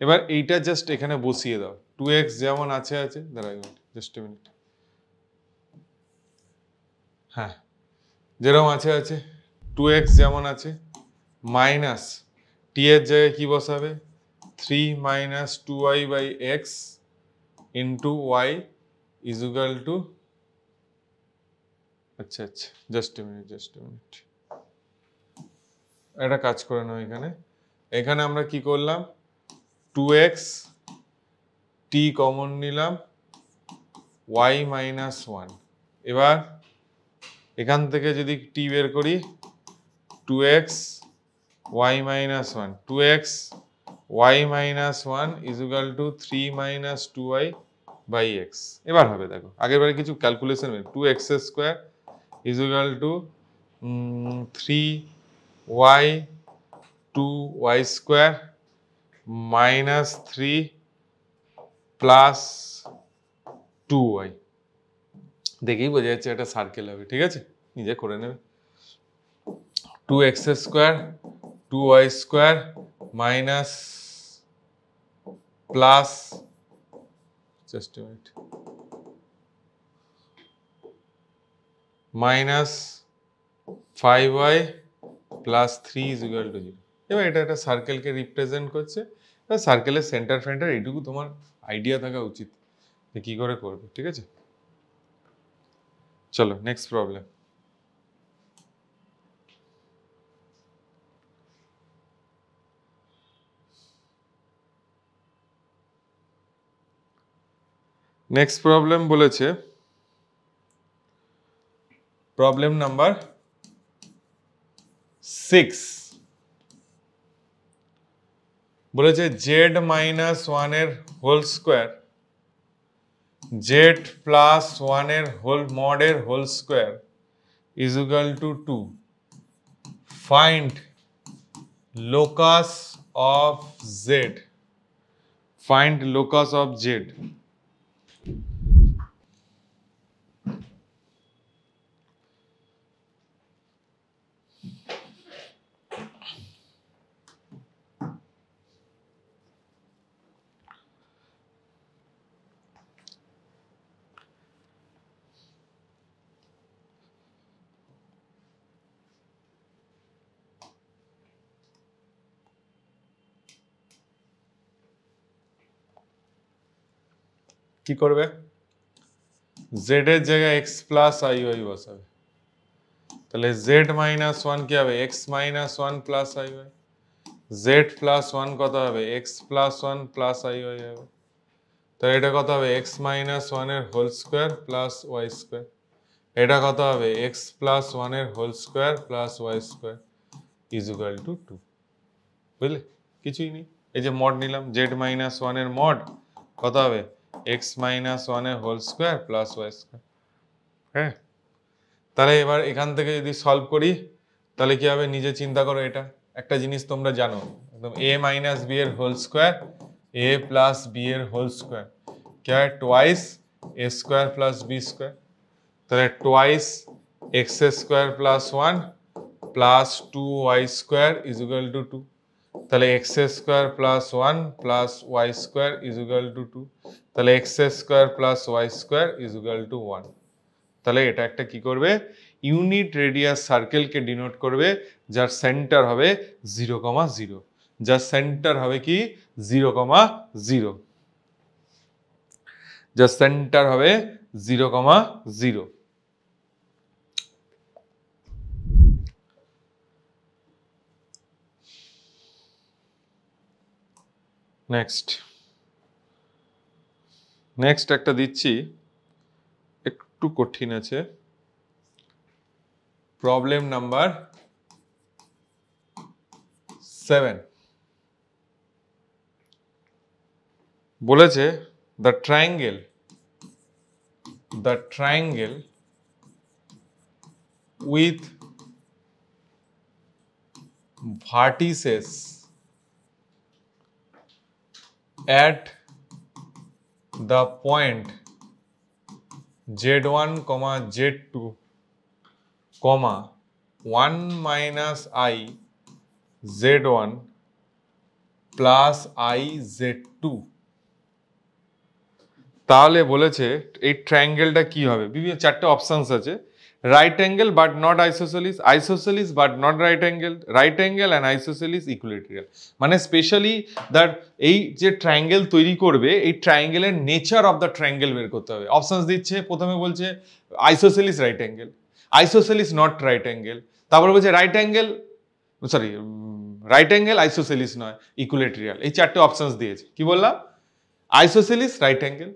এবার এইটা জাস্ট এখানে বসিয়ে দাও, 2x যেমন আছে আছে, দাঁড়াই জাস্ট এ মিনিট, হ্যাঁ যেরকম আছে আছে, 2x যেমন আছে মাইনাস টি এর জায়গায় কি বসাবে, 3 minus 2y by x into y is equal to, আচ্ছা আচ্ছা just a minute, just a minute, একটা কাজ করে নাও, এখানে এখানে আমরা কি করলাম, 2x টি কমন নিলাম, y মাইনাস 1, এবার এখান থেকে যদি টি বের করি, 2x y minus 1, 2x y minus 1 is equal to 3 minus 2y by x. এবার হবে দেখো আগের বারে কিছু calculation 2x square is equal to 3y 2y square minus 3 plus 2y দেখেই বোঝা যাচ্ছে একটা সার্কেল হবে ঠিক আছে নিজে করে নেবে 2x square 2y square minus plus just a minute minus 5y plus 3 is equal to 0 এবার এটা একটা সার্কেলকে রিপ্রেজেন্ট করছে এবার সার্কেলের সেন্টার ফ্রেন্টার এইটুকু তোমার আইডিয়া থাকা উচিত যে কি করে করবে ঠিক আছে চলো নেক্সট প্রবলেম নেক্সট প্রবলেম বলেছে প্রবলেম নাম্বার 6 বলেছে z minus 1 এর হোল স্কয়ার z plus 1 এর হোল মড এর whole square is equal to 2 find locus of z find locus of z কি করবে z এর জায়গায় x প্লাস iy বসাবে তাহলে z মাইনাস 1 কি হবে x minus 1 plus iy z plus 1 কত হবে x প্লাস 1 প্লাস iy হবে তাহলে এটা কত হবে x মাইনাস 1 এর whole square plus y square এটা কত হবে x প্লাস 1 এর whole square plus y square is equal to 2 বুঝলে কিছুই নেই এই যে মড নিলাম z মাইনাস 1 এর মড কত হবে x মাইনাস 1 এর whole square plus y square হ্যাঁ তাহলে এবার এখান থেকে যদি সলভ করি তাহলে কি হবে নিজে চিন্তা করো এটা একটা জিনিস তোমরা জানো একদম a মাইনাস b এর whole square a plus b এর হোল স্কয়ার কি হয় twice a square plus b square তাহলে twice x square plus 1 plus 2y square is equal to 2 তাহলে x square plus 1 plus y square is equal to 2 তাহলে x square plus y square is equal to 1 তাহলে এটা একটা কি করবে unit radius সার্কেলকে denote করবে যার সেন্টার হবে 0,0 যার সেন্টার হবে কি 0,0 যার সেন্টার হবে 0,0 নেক্সট একটা দিচ্ছি একটু কঠিন আছে প্রবলেম নাম্বার 7 বলেছে the triangle with vertices at the point z1, z2, 1 minus I z1 plus I z2 তাহলে বলেছে এই ট্রায়াঙ্গেলটা কি হবে বিভিন্ন চারটে অপশনস আছে right angle but not isosceles isosceles but not right angle and isosceles equilateral মানে স্পেশালি দ্যাট এই যে ট্রায়াঙ্গেল তৈরি করবে এই ট্রায়াঙ্গেলের নেচার অফ দ্য ট্রায়াঙ্গেল বের করতে হবে অপশনস দিচ্ছে প্রথমে বলছে isosceles right angle isosceles not right angle তারপরে বলছে রাইট অ্যাঙ্গেল আইসোসেলিস নয় ইকুইলেট্রিয়াল এই চারটে অপশনস দিয়েছে কি বললাম আইসোসেলিস রাইট অ্যাঙ্গেল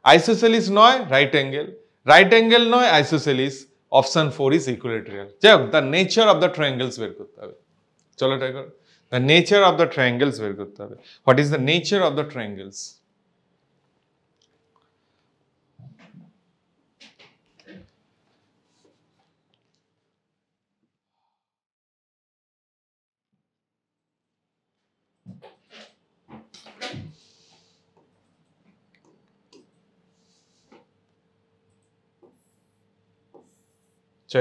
আইসোসেলিস নয় রাইট অ্যাঙ্গেল নয় আইসোসেলিস অপশন 4 ইজ ইকুইলেট্রিয়াল যাই হোক the nature of the triangles বের করতে হবে চলো ট্রাই করো the nature of the triangles বের করতে হবে। What is the nature of the triangles?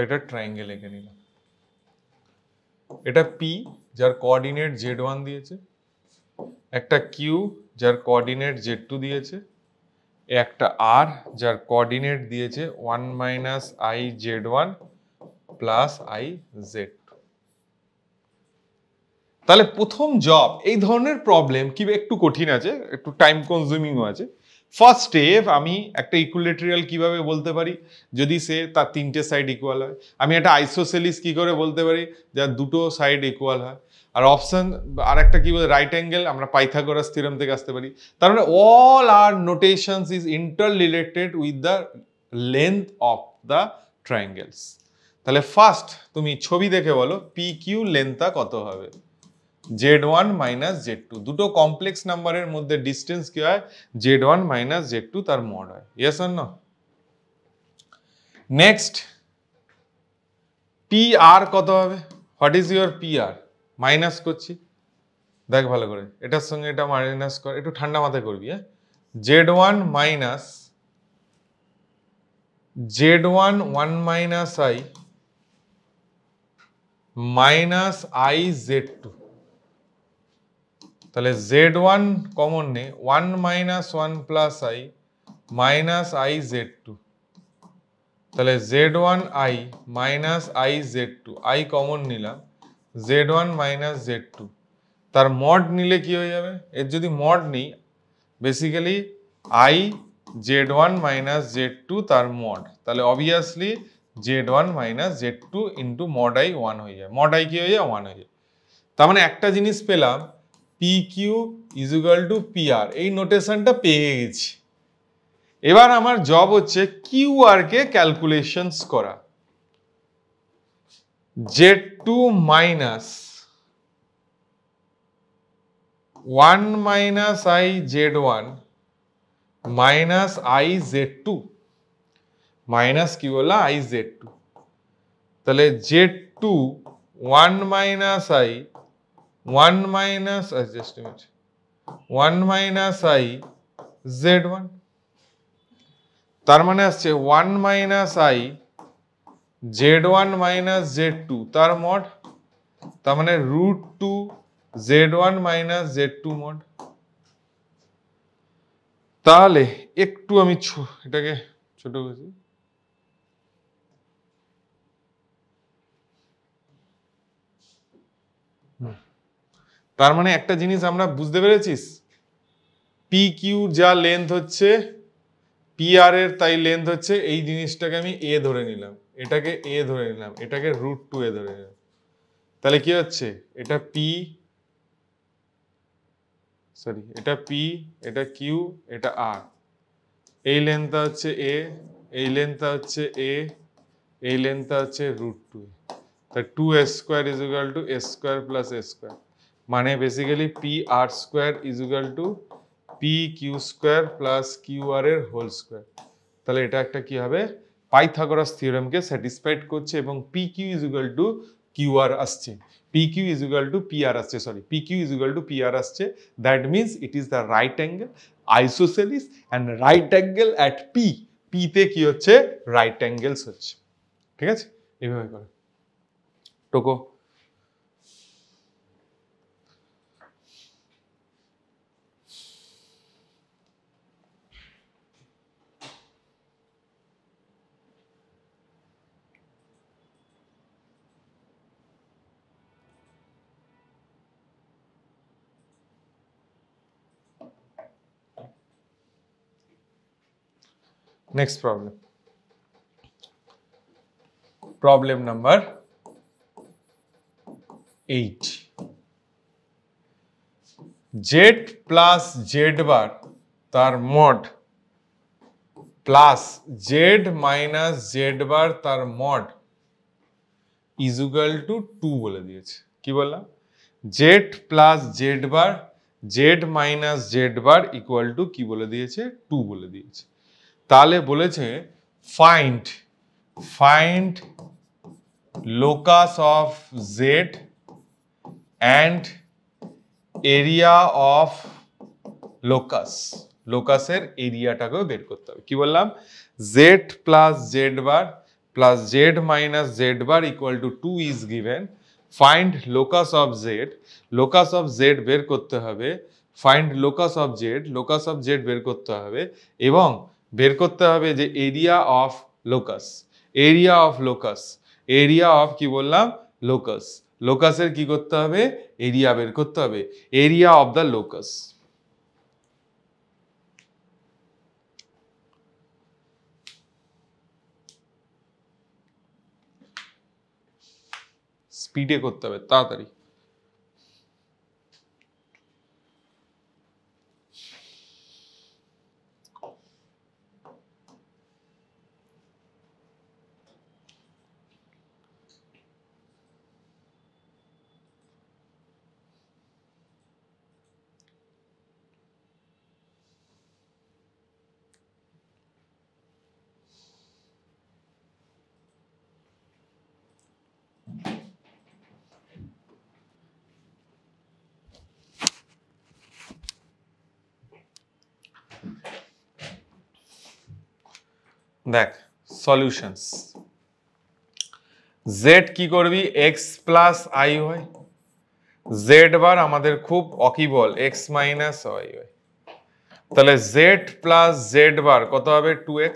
এটা ট্রায়াঙ্গেল এঁকে নিলাম, এটা পি যার কোঅর্ডিনেট z1 দিয়েছে, একটা কিউ যার কোঅর্ডিনেট z2 দিয়েছে, একটা আর যার কোঅর্ডিনেট দিয়েছে 1 minus I z1 plus I z2। তাহলে প্রথম জব এই ধরনের প্রবলেম কি একটু কঠিন আছে, একটু টাইম কনজিউমিংও আছে। ফার্স্ট স্টেপ, আমি একটা ইকুইলেটারিয়াল কিভাবে বলতে পারি যদি সে তার তিনটে সাইড ইকুয়াল হয়। আমি একটা আইসোসেলিস কি করে বলতে পারি যার দুটো সাইড ইকুয়াল হয়। আর অপশন আর একটা কি বলে রাইট অ্যাঙ্গেল, আমরা পাইথাগোরাস থিওরেম থেকে আসতে পারি। তার মানে all our notations is inter related with the length of the triangles. তাহলে ফার্স্ট তুমি ছবি দেখে বলো পি কিউ লেন্থটা কত হবে? z1 মাইনাস z2, দুটো কমপ্লেক্স নাম্বারের মধ্যে ডিস্টেন্স কি হয়? z1 মাইনাস z2 তার মড হয়। Yes or no? Next pr কত হবে? What is your pr? মাইনাস করছি, দেখ ভালো করে, এটার সঙ্গে এটা মাইনাস কর, একটু ঠান্ডা মাথায় করবি। হ্যাঁ, z1 minus z1 1 minus i minus i z2। তাহলে z1 কমন নে, 1 minus 1 plus i minus i z2। তাহলে z1 i minus i z2, i common নিলাম, z1 মাইনাস z2 তার মড নিলে কি হয়ে যাবে? এর যদি মড নিই basically i z1 minus z2 তার মড, তাহলে obviously z1 minus z2 into mod i 1 হয়ে যায়। মড i কি হয়ে যায়? 1 হয়ে যায়। তার মানে একটা জিনিস পেলাম, PQ is equal to PR, এই নোটেশনটা পেয়ে গেছি। এবার আমার জব হচ্ছে QR কে ক্যালকুলেশনস করা। Z2 minus 1 minus I Z1 minus I Z2 minus কি বললাম? I Z2। তাহলে Z2 1 minus I 1 minus just minute 1 minus I Z1, তার মানে আসছে 1 minus I Z1 minus Z2 তার মড, তার মানে √2 Z1 মাইনাস Z2 মড। তাহলে একটু আমি এটাকে ছোট করছি, তার মানে একটা জিনিস আমরা বুঝতে পেরেছিস, পি কিউ যা লেন্থ হচ্ছে PR এর তাই লেন্থ হচ্ছে, এই জিনিসটাকে আমি A ধরে নিলাম, এটাকে A ধরে নিলাম, এটাকে √2 A ধরে নিলাম। তাহলে কি হচ্ছে? এটা P, সরি এটা P, এটা Q, এটা R। এই লেন্থটা হচ্ছে A, এই লেন্থটা হচ্ছে A, এই লেন্থটা হচ্ছে √2। তাহলে 2a square is equal to a square plus a square, মানে basically PR square is equal to PQ square plus QR এর হোল স্কোয়ার। তাহলে এটা একটা কি হবে? পাইথাগোরাস থিওরেমকে স্যাটিসফাইড করছে এবং PQ is equal to QR আসছে, PQ is equal to PR আসছে, sorry PQ is equal to PR আসছে। That means it is the right angle isosceles and right angle at P, P তে কি হচ্ছে? Right angles হচ্ছে। ঠিক আছে, এইভাবে করে Toko. Next problem. Problem number 8. Z plus Z bar তার mod plus Z minus Z বার তার মড ইজ ইকুয়াল টু 2 বলে দিয়েছে। কি বললাম? Z plus z bar z minus z bar equal to কি বলে দিয়েছে 2 বলে দিয়েছে। তাহলে বলেছে find find locus of z and area of locus, লোকাসের এরিয়াটাকেও বের করতে হবে। কি বললাম, z plus z bar plus z minus z bar equal to 2 is given. Find locus of z, locus of z বের করতে হবে। Find locus of z, locus of z বের করতে হবে এবং বের করতে হবে যে area of locus, area of locus, area of কি বললাম লোকাস, লোকাসের কি করতে হবে এরিয়া বের করতে হবে, এরিয়া অফ দ্য লোকাস। স্পিডে করতে হবে তাড়াতাড়ি। দেখ সলিউশনস, জেড কি করবি এক্স প্লাস আই হয়, জেড বার আমাদের খুব অকিবল এক্স মাইনাস ওয়াই হয়, তাহলে জেড প্লাস জেড বার কত হবে 2x,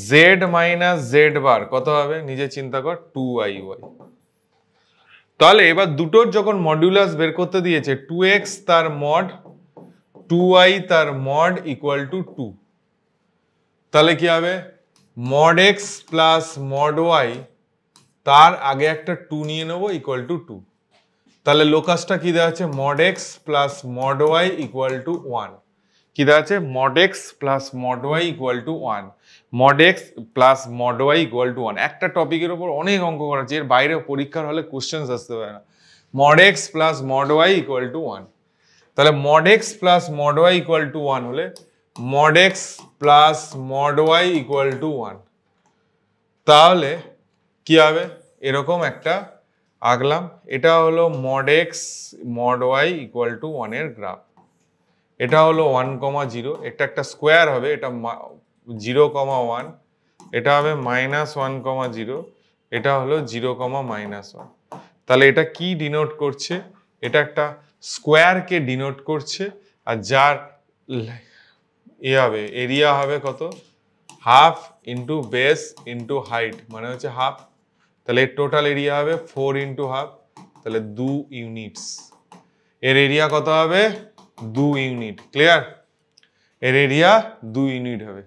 জেড মাইনাস জেড বার কত হবে নিজে চিন্তা কর 2iy। তাহলে এবার দুটোর যখন মডুলাস বের করতে দিয়েছে 2x তার মড 2y তার মড ইকুয়াল টু 2, তাহলে কি হবে mod x plus mod y তার আগে একটা 2 নিয়ে নেব ইকুয়াল টু 2, তাহলে লোকাসটা কি দেওয়া আছে mod x plus mod y equal to 1, কি দেওয়া আছে mod x plus mod y equal to 1, mod x plus mod y equal to 1। একটা টপিকের উপর অনেক অঙ্ক করা আছে, এর বাইরে পরীক্ষার হলে কোশ্চেন্স আসতে পারে না। Mod x plus mod y equal to 1, তাহলে mod x plus mod y equal to 1 হলে mod x plus mod y equal to 1, তাহলে কি হবে এরকম একটা আঁকলাম, এটা হলো mod x mod y equal to 1 এর গ্রাফ, এটা হলো 1,0, এটা একটা স্কোয়ার হবে, এটা 0,1, এটা হবে -1,0, এটা হলো 0,-1, তাহলে এটা কি ডিনোট করছে, এটা একটা স্কোয়ারকে ডিনোট করছে, আর যার হবে এরিয়া হবে কত half into base into height মানে হচ্ছে হাফ, তাহলে টোটাল এরিয়া হবে 4 ইন্টু হাফ, তাহলে 2 ইউনিটস, এর এরিয়া কত হবে 2 ইউনিট। ক্লিয়ার, এর এরিয়া 2 ইউনিট হবে,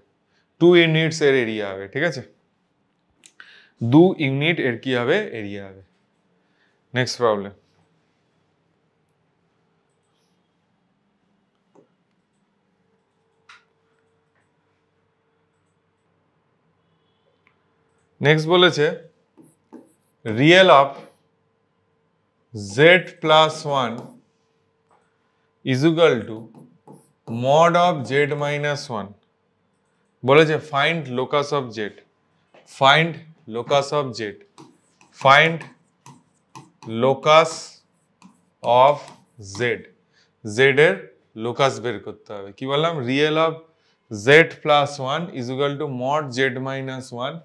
2 ইউনিটস এর এরিয়া হবে। ঠিক আছে, 2 ইউনিট এর কি হবে এরিয়া হবে। নেক্সট প্রবলেম, নেক্সট বলেছে real of z plus 1 is equal two mod of z minus 1, বলেছে find locus of z, find locus of z, find locus of z, z এর লোকাস বের করতে হবে। কি বললাম real of z plus 1 is equal two mod z minus 1,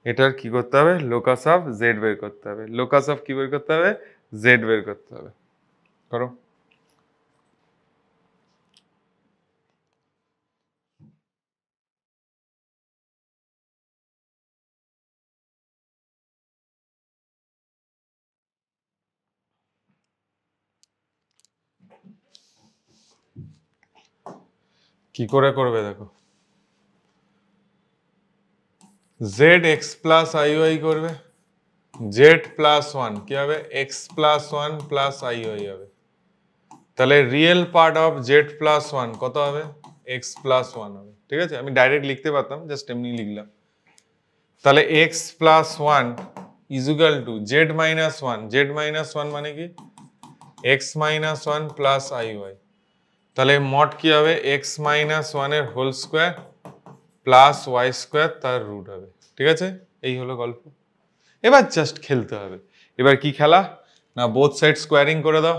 এটার কি করতে হবে লোকাস অফ z বের করতে হবে, লোকাস অফ কি বের করতে হবে z বের করতে হবে। করো, কি করে করবে দেখো, z x plus i y করবে, জেড প্লাস 1 কি হবে x plus 1 plus i y হবে, তাহলে real part of z plus 1 কত হবে এক্স প্লাস 1 হবে। ঠিক আছে, আমি ডাইরেক্ট লিখতে পারতাম, জাস্ট এমনি লিখলাম। তাহলে x plus 1 is equal to Z minus 1, z minus 1 মানে কি x minus one plus i y, তাহলে মড কি হবে এক্স মাইনাস ওয়ানের whole square plus Y square তার রুট হবে। ঠিক আছে, এই হলো গল্প। এবার জাস্ট খেলতে হবে। এবার কি খেলা না, বোথ সাইড স্কোয়ারিং করে দাও।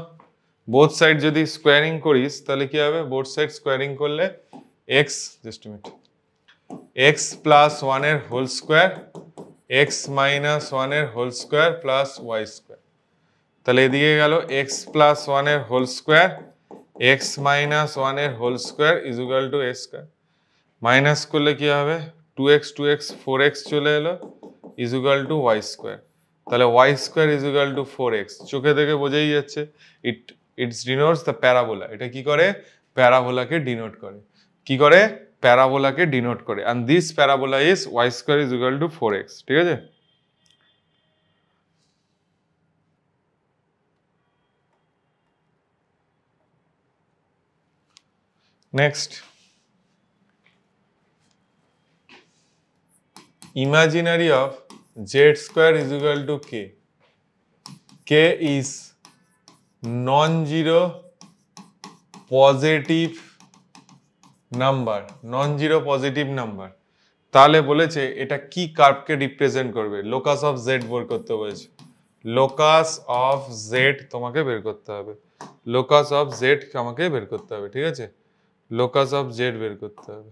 বোথ সাইড যদি স্কোয়ারিং করিস তাহলে কি হবে, বোথ সাইড স্কোয়ারিং করলে x, just minute, x plus ওয়ানের হোল স্কোয়ার এক্স মাইনাস ওয়ানের whole square plus Y square, তাহলে এদিকে গেল এক্স প্লাস ওয়ানের হোল স্কোয়ার এক্স মাইনাস ওয়ানের whole square is equal to a square, minus করলে কি হবে 2x 4x চলে এলো is equal to y square, তাহলে y square is equal to 4x, চোখে দেখে বোঝাই যাচ্ছে ইটস ডিনোটস দ্য প্যারাবোলা। এটা কি করে, প্যারাবোলাকে ডিনোট করে। কি করে, প্যারাবোলাকে ডিনোট করে। and this parabola is y square is equal to 4x। ঠিক আছে, next imaginary of z square is equal to k, k is non-zero positive number, non zero positive number, তাহলে বলেছে এটা কি কার্ভকে রিপ্রেজেন্ট করবে, লোকাস অফ জেড বের করতে বলেছে। লোকাস অফ জেড তোমাকে বের করতে হবে, লোকাস অফ জেড আমাকে বের করতে হবে। ঠিক আছে, লোকাস অফ জেড বের করতে হবে,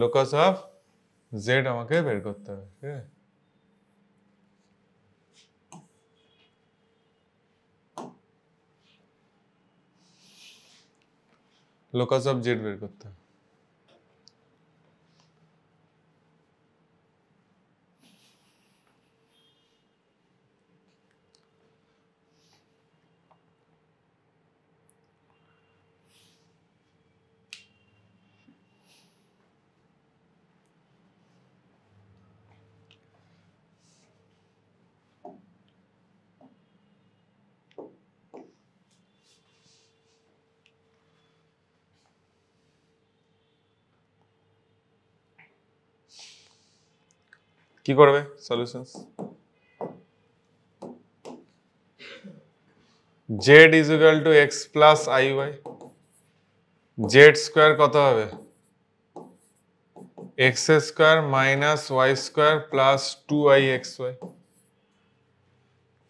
লোকাস অফ জেড আমাকে বের করতে হবে। ঠিক আছে, লোকাস অফ জেড বের করতে হবে। কি করবে solutions, z is equal to x plus iy, z square কত হবে x square minus y square plus 2ixy,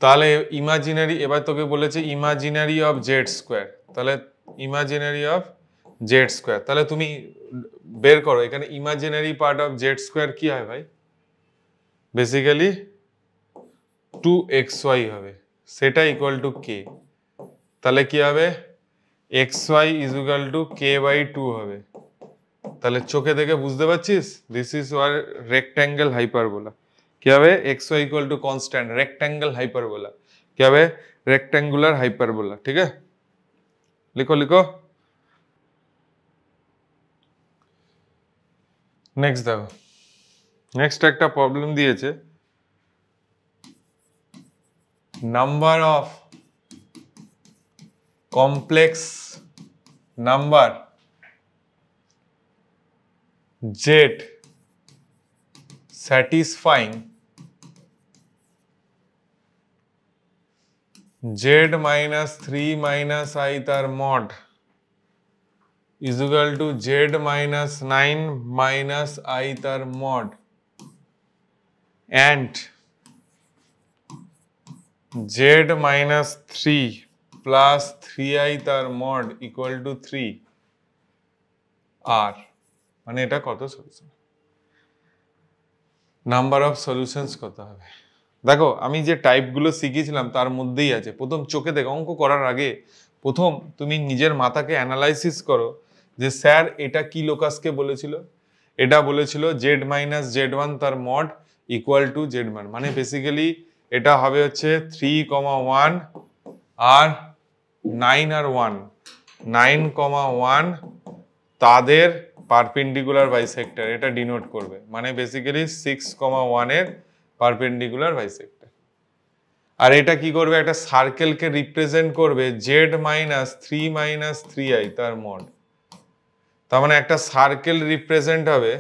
তাহলে ইমাজিনারি, এবার তোকে বলেছে ইমাজিনারি অফ z স্কয়ার, তাহলে ইমাজিনারি অফ z স্কয়ার, তাহলে তুমি বের করো এখানে imaginary part of z square কি হয় ভাই, বেসিক্যালি 2xy হবে, সেটা ইকুয়াল টু k, তাহলে কি হবে xy is equal two k/2 হবে। তাহলে চোখে দেখে বুঝতে পারছিস, this is our rectangle hyperbola. কি হবে xy equal to constant rectangle hyperbola, কি হবে রেক্ট্যাঙ্গুলার হাইপারবোলা। ঠিক আছে, লিখো লিখো। নেক্সট দেখো, নেক্সট একটা প্রবলেম দিয়েছে, number of complex number z satisfying z minus 3 minus I তার mod is equal to z minus 9 minus I তার mod and z minus 3 plus 3I তার mod equal to 3 r, মানে এটা কত solution, number of solutions কত হবে। দেখো আমি যে টাইপগুলো শিখিয়েছিলাম তার মধ্যেই আছে, প্রথম চোখে দেখো অঙ্ক করার আগে প্রথম তুমি নিজের মাথাকে অ্যানালাইসিস করো যে স্যার এটা কি লোকাসকে বলেছিল, এটা বলেছিল জেড মাইনাস জেড ওয়ান তার mod equal to Z one, মানে বেসিক্যালি এটা হবে হচ্ছে 3,1 আর 9 আর 1, 9,1 তাদের পারপেন্ডিকুলার বাইসেক্টর, এটা ডিনোট করবে, মানে বেসিক্যালি 6,1 এর পারপেন্ডিকুলার বাইসেক্টর। আর এটা কি করবে, একটা সার্কেলকে রিপ্রেজেন্ট করবে z মাইনাস 3 মাইনাস 3i তার মড, তার মানে একটা সার্কেল রিপ্রেজেন্ট হবে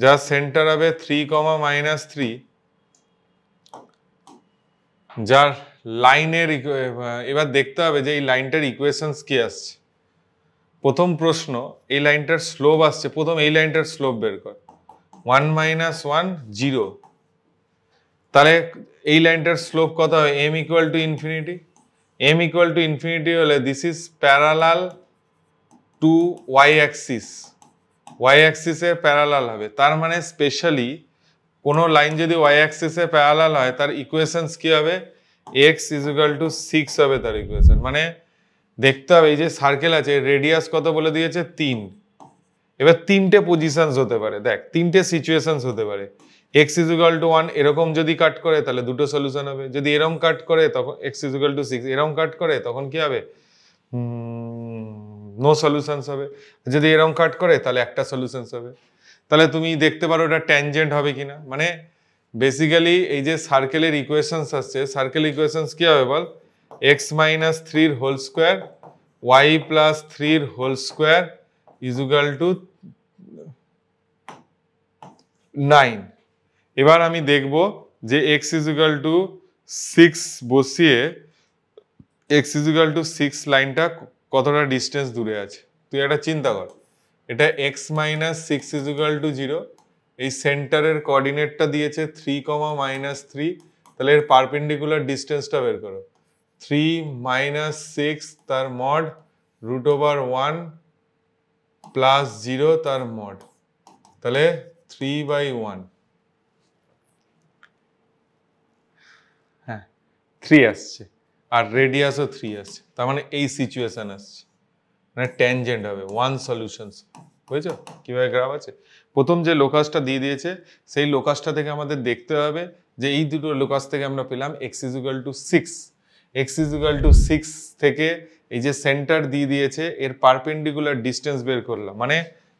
যার সেন্টার হবে 3, -3, যার লাইনের এবার দেখতে হবে যে এই লাইনটার ইকুয়েশনস কি আসছে। প্রথম প্রশ্ন, এই লাইনটার স্লোপ আসছে, প্রথম এই লাইনটার স্লোপ বের কর। 1 - 1 0, তাহলে এই লাইনটার স্লোপ কত হবে? m equal to infinity. m equal to infinity হলে this is parallel to y axis, y অ্যাক্সিসের প্যারালাল হবে। তার মানে স্পেশালি কোনো লাইন যদি ওয়াই অ্যাক্সিসে প্যারালাল হয় তার ইকুয়েশনস কি হবে? x ইকুয়াল টু 6 হবে তার ইকুয়েশন। মানে দেখতে হবে এই যে সার্কেল আছে রেডিয়াস কত বলে দিয়েছে 3। এবার তিনটে পজিশনস হতে পারে, দেখ তিনটে সিচুয়েশনস হতে পারে। x ইকুয়াল টু 1 এরকম যদি কাট করে তাহলে দুটো সলিউশন হবে, যদি এরকম কাট করে তখন x ইকুয়াল টু 6 এরকম কাট করে তখন কি হবে? নো সলিউশনস হবে। যদি এরকম কাট করে তাহলে একটা সলিউশনস হবে। তাহলে তুমি দেখতে পারো এটা ট্যানজেন্ট হবে কিনা। মানে বেসিক্যালি এই যে সার্কেলের ইকুয়েশনস আসছে, সার্কেল ইকুয়েশনস কি হবে বল? x - 3 whole square y plus 3 whole square is equal to 9। এবার আমি দেখব যে x ইজ ইকুয়াল টু 6 বসিয়ে x ইজ ইকুয়াল টু 6 লাইনটা কতটা ডিস্টেন্স দূরে আছে। তুই একটা চিন্তা কর, এটা x - 6 ইজ ইকুয়াল টু 0, এই সেন্টারের কোঅর্ডিনেটটা দিয়েছে 3, -3, তাহলে এর পারপেন্ডিকুলার ডিস্টেন্সটা বের করো। 3 - 6 তার মড √1 প্লাস 0 তার মড, তাহলে 3/1। হ্যাঁ 3 আসছে আর রেডিয়াসও 3 আসছে, তার মানে এই সিচুয়েশন আসছে, মানে ট্যানজেন্ট হবে। ওয়ান সলিউশনস, বুঝেছো কিভাবে গ্রাফ আছে? প্রথম যে লোকাসটা দিয়ে দিয়েছে সেই লোকাসটা থেকে আমাদের দেখতে হবে যে এই দুটো লোকাস থেকে আমরা পেলাম x equal to 6, x equal to 6 থেকে এই যে সেন্টার দিয়ে দিয়েছে এর পারপেন্ডিকুলার ডিস্টেন্স বের করলাম। মানে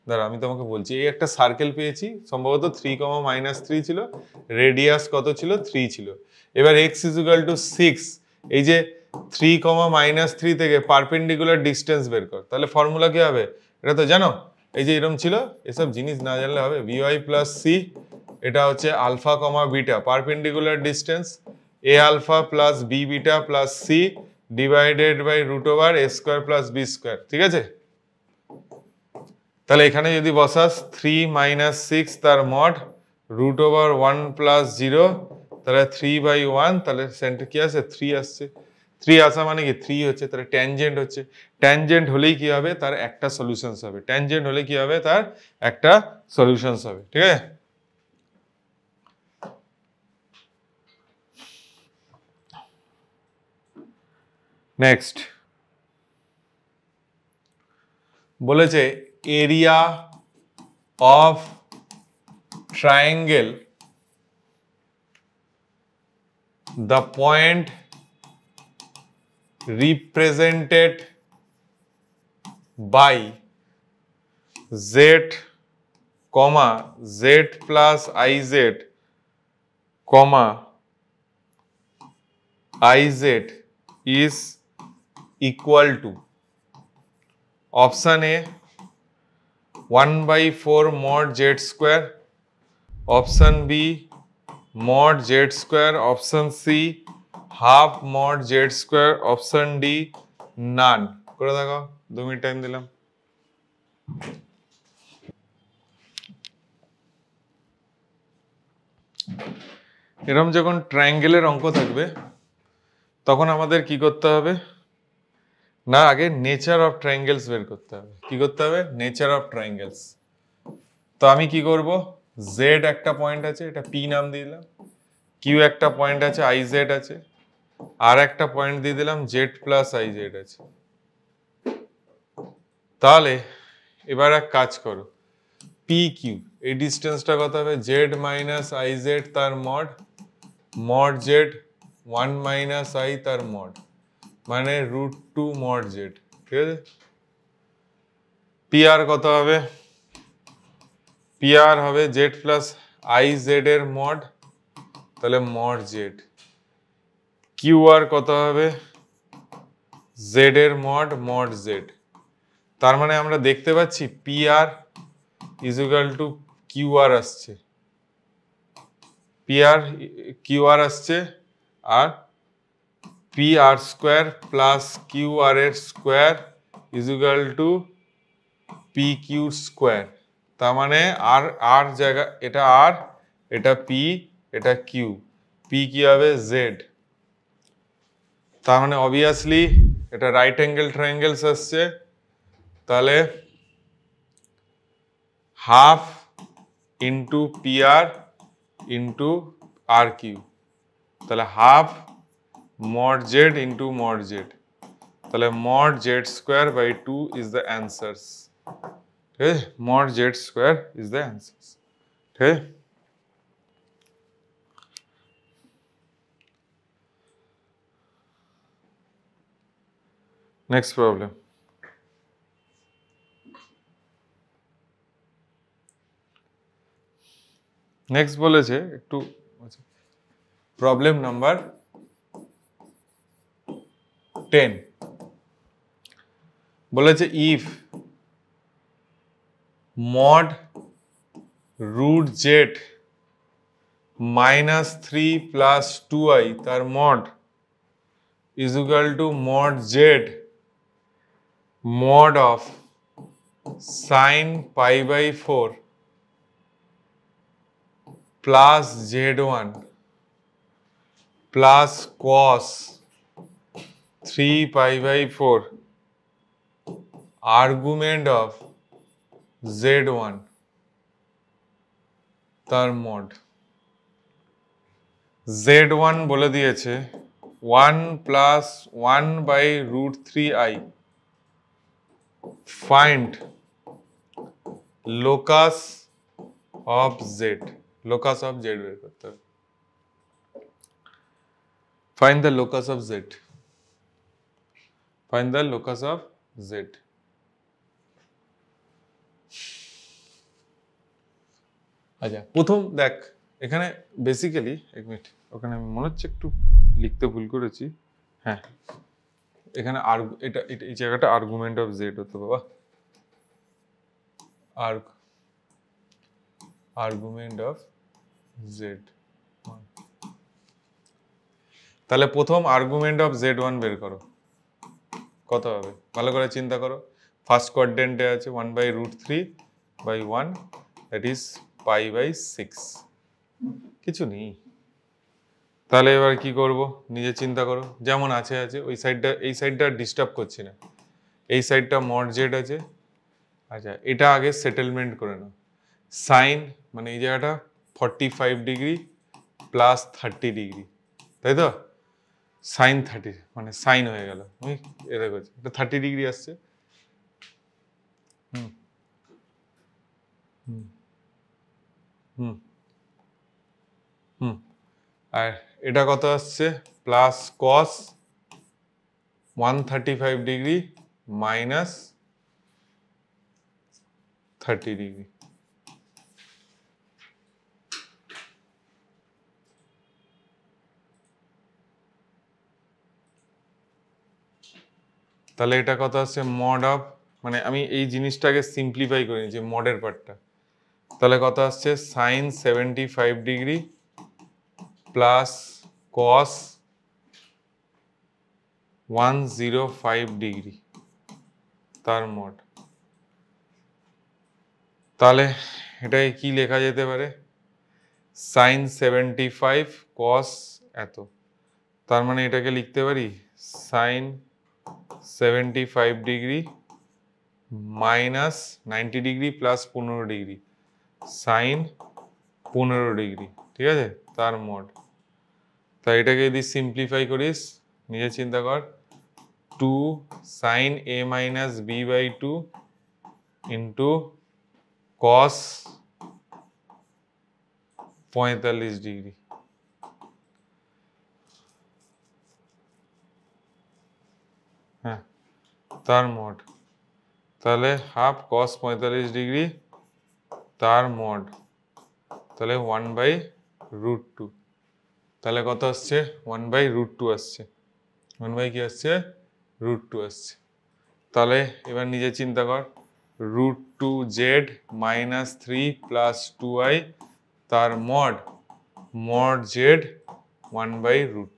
দাঁড়া আমি তোমাকে বলছি, এই একটা সার্কেল পেয়েছি সম্ভবত 3, -3 ছিল, রেডিয়াস কত ছিল? 3 ছিল। এবার x ইকুয়াল টু 6, এই যে 3, -3 থেকে পারপেন্ডিকুলার ডিস্টেন্স বের কর। তাহলে ফর্মুলা কি হবে? এটা তো জানো, এই যে এরকম ছিল, এসব জিনিস না জানলে হবে। by প্লাস c, এটা হচ্ছে alpha comma beta perpendicular distance, a alpha plus b beta plus c divided by √a square plus b square. ঠিক আছে, তাহলে এখানে যদি বসাস 3 - 6 তার মড √1 প্লাস 0, তাহলে 3/1, তাহলে সেন্টার কি আছে? 3 আসছে। 3 আসা মানে কি 3 হচ্ছে, তাহলে ট্যানজেন্ট হচ্ছে। ট্যানজেন্ট হলেই কি হবে? তার একটা সলিউশনস হবে। ট্যানজেন্ট হলে কি হবে? তার একটা সলিউশনস হবে। ঠিক আছে, নেক্সট বলেছে area of triangle, the point represented by z, z plus iz, iz is equal to option A 1/4 mod z square, option B mod z square, option C half mod z square, option D none। করে দেখো, 2 minute time দিলাম। এরকম যখন ট্রায়াঙ্গেলের অঙ্ক থাকবে তখন আমাদের কি করতে হবে না, আগে নেচার অফ ট্রায়াঙ্গেলস বের করতে হবে। কি করতে হবে? Nature of triangles. তো আমি কি করব, জেড একটা পয়েন্ট আছে, এটা পি নাম দিয়ে দিলাম, কিউ একটা পয়েন্ট আছে, আই জেড আছে, আর একটা পয়েন্ট দিয়ে দিলাম জেড প্লাস আই জেড আছে। তাহলে এবার এক কাজ করো, পি কিউ এই ডিস্টেন্সটা কত হবে? জেড মাইনাস আই জেড তার mod, mod z 1 minus I তার মড, মানে √2 মড জেড। ঠিক আছে, পি আর কত হবে? পি আর হবে জেড প্লাস আই জেড এর মড, তাহলে মড জেড। কিউ আর কত হবে? জেড এর মড, মড জেড। তার মানে আমরা দেখতে পাচ্ছি P R is equal to Q R আসছে, পি আর কিউ আর আসছে, আর P R square plus Q R এর square is equal to P Q square. তার মানে আর আর জায়গা, এটা আর, এটা পি, এটা কিউ, পি কি হবে জেড। তার মানে অবভিয়াসলি এটা রাইট অ্যাঙ্গেল ট্রায়াঙ্গেলস আসছে, তাহলে half into P R into R Q, তাহলে half mod z into mod Z, তাহলে mod Z square by 2 is the answers. ঠিক আছে, mod Z square is the answers. ঠিক আছে, নেক্সট প্রবলেম। নেক্সট বলেছে একটু প্রবলেম নাম্বার 10 বলেছে if mod root z minus 3 plus 2i তার mod is equal to mod z mod of sin pi by 4 plus z1 plus cos 3 pi by 4 argument of z1 তার mod। z1 বলে দিয়েছে 1 plus 1 by root 3i, find locus of z, locus of z বের করতে হবে, find the locus of z, find the locus of z। আচ্ছা, প্রথম দেখ এখানে বেসিক্যালি, এক মিনিট, ওখানে আমি মনে হচ্ছে একটু লিখতে ভুল করেছি। হ্যাঁ, এখানে এটা এই জায়গাটা আর্গুমেন্ট অফ জেড হতো বাবা, আর্গুমেন্ট অফ জেড। তাহলে প্রথম আর্গুমেন্ট অফ জেড ওয়ান বের করো, কত হবে ভালো করে চিন্তা করো। ফার্স্ট কোয়াড্রেন্টে আছে 1 by root 3 by 1, that is pi by 6, কিছু নেই। তাহলে এবার কি করব, নিজে চিন্তা করো, যেমন আছে আছে, ওই সাইডটা এই সাইডটা ডিস্টার্ব করছি না, এই সাইডটা মড জেড আছে। আচ্ছা, এটা আগে সেটেলমেন্ট করে নাও। সাইন মানে এই জায়গাটা 45 ডিগ্রি প্লাস 30 ডিগ্রি, তাই তো? সাইন 30 মানে সাইন হয়ে গেল, আমি এটা করছি, এটা 30 ডিগ্রি আসছে। হুম হুম হুম হুম আর এটা কত আসছে, plus cos 135 degree minus 30 degree. তাহলে এটা কত আসছে, মড অফ, মানে আমি এই জিনিসটাকে সিম্পলিফাই করে নিয়েছি মডের পার্টটা, তাহলে কত আসছে, sine 75 degree plus cos 105 degree তার মড। তাহলে এটাই কি লেখা যেতে পারে, সাইন 75 কস এত, তার মানে এটাকে লিখতে পারি sine 75 degree minus 90 degree plus 15 degree, sine 15 degree, ঠিক আছে, তার মড। তাই এটাকে যদি সিম্পলিফাই করিস, নিজে চিন্তা কর, 2 sine a minus b by 2 into cos 45 degree, হ্যাঁ, তার মড। তাহলে হাফ কস 45 ডিগ্রি তার মড, তাহলে 1 বাই রুট 2, তাহলে কত আসছে, 1 বাই রুট 2 আসছে, 1 বাই কি আসছে, রুট 2 আসছে। তাহলে এবার নিজে চিন্তা কর, root 2 Z minus 3 plus 2i তার mod, mod z 1 by root.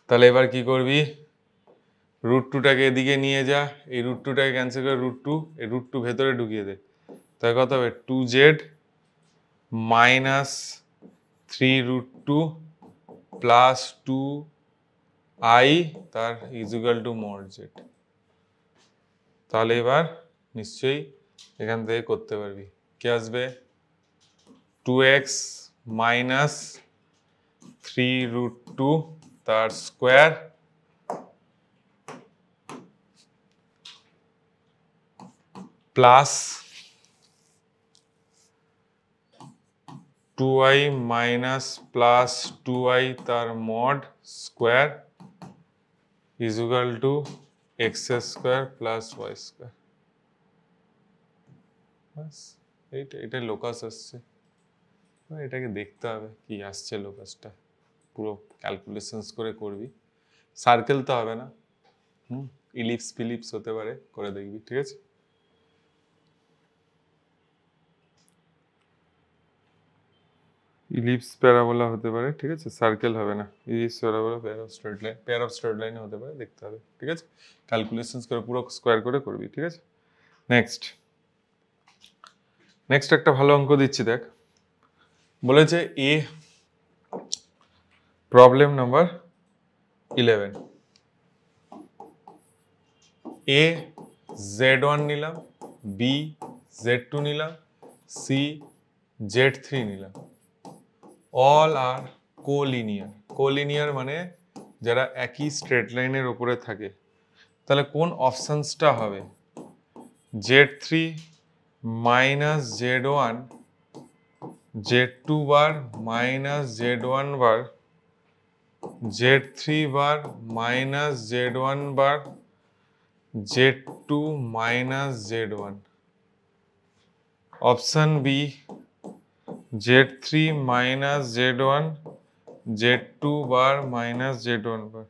তাহলে এবার কি করবি, রুট টুটাকে এদিকে নিয়ে যা, এই রুট টুটাকে ক্যান্সেল করে রুট টু, এই রুট টু ভেতরে ঢুকিয়ে দে, তাহলে কত হবে 2z মাইনাস 3√2 প্লাস 2i তার ইকুয়াল টু মড জেড। তাহলে এবার নিশ্চয়ই এখান থেকে করতে পারবি, কি আসবে 2x মাইনাস 3√2 তার square plus 2i minus plus 2i তার mod square is equal to x square plus y square. বাস এটা লোকাস আসছে, এটাকে দেখতে হবে কি আসছে লোকাসটা, পুরো ক্যালকুলেশনস করে করবি, সার্কেল তো হবে না, ইলিপস ফিলিপস হতে পারে, করে দেখবি, ঠিক আছে। ইলিপস প্যারাবোলা হতে পারে, ঠিক আছে, সার্কেল হবে না, ellipse parabola pair of straight line হতে পারে, দেখতে হবে, ঠিক আছে, ক্যালকুলেশনস করে পুরো স্কোয়ার করে করবি, ঠিক আছে। নেক্সট একটা ভালো অঙ্ক দিচ্ছি, দেখ, বলেছে এ প্রবলেম নাম্বার 11, এ z1 নিলাম, বি z2 নিলাম, সি z3 নিলাম, অল আর কোলিনিয়ার মানে যারা একই স্ট্রেট লাইনের উপরে থাকে, তাহলে কোন অপশনসটা হবে z3 minus z1 z2 bar minus z1 bar z3 bar minus z1 bar z2 minus z1, option B z3 minus z1 z2 bar minus z1 bar,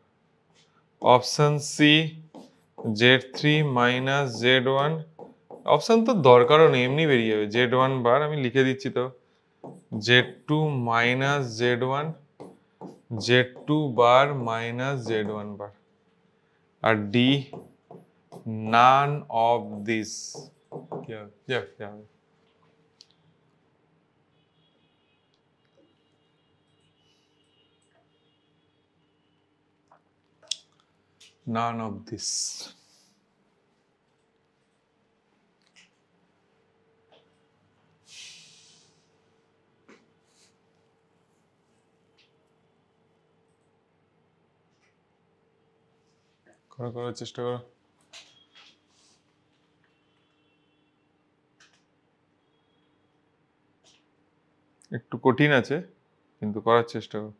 option C z3 minus z1, option তো দরকারও নেই, এমনি বেরিয়ে যাবে z1 বার, আমি লিখে দিচ্ছি তো z2 minus z1 z2 bar minus z1 bar, আর ডি নান অফ দিস, কি হবে none of this. করার চেষ্টা করো, একটু কঠিন আছে কিন্তু করার চেষ্টা করো।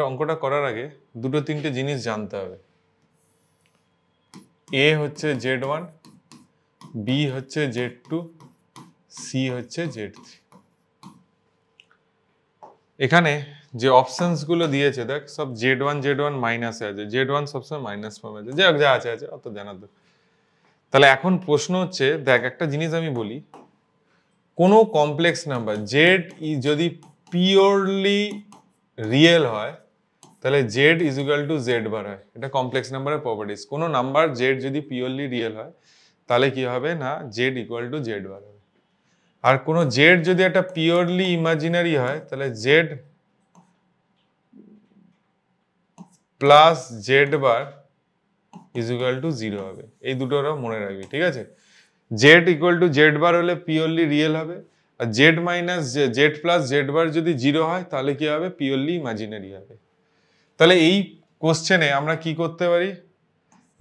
অঙ্কটা করার আগে দুটো তিনটে জিনিস জানতে হবে, এ হচ্ছে z1, বি হচ্ছে z2, সি হচ্ছে z3। এখানে যে অপশনস গুলো দিয়েছে দেখ, সব z1 মাইনাসে আছে, z1 সবসময় মাইনাস ফর্মে আছে, যা আছে অত জানার দরকার। তাহলে এখন প্রশ্ন হচ্ছে, দেখ একটা জিনিস আমি বলি, কোনো কমপ্লেক্স নাম্বার জেড যদি পিওরলি রিয়েল হয় তাহলে z is equal to z bar হয়, এটা কমপ্লেক্স নাম্বারের প্রপার্টিস। কোনো নাম্বার জেড যদি পিওরলি রিয়েল হয় তাহলে কি হবে না, z equal to z bar হবে। আর কোনো জেড যদি একটা পিওরলি ইমাজিনারি হয় তাহলে z plus z bar is equal to 0 হবে। এই দুটোরা মনে রাখবি, ঠিক আছে। Z equal to z bar হলে পিওরলি রিয়েল হবে, আর Z minus z plus z bar যদি 0 হয় তাহলে কি হবে, পিওরলি ইমাজিনারি হবে। তাহলে এই কোশ্চেনে আমরা কি করতে পারি,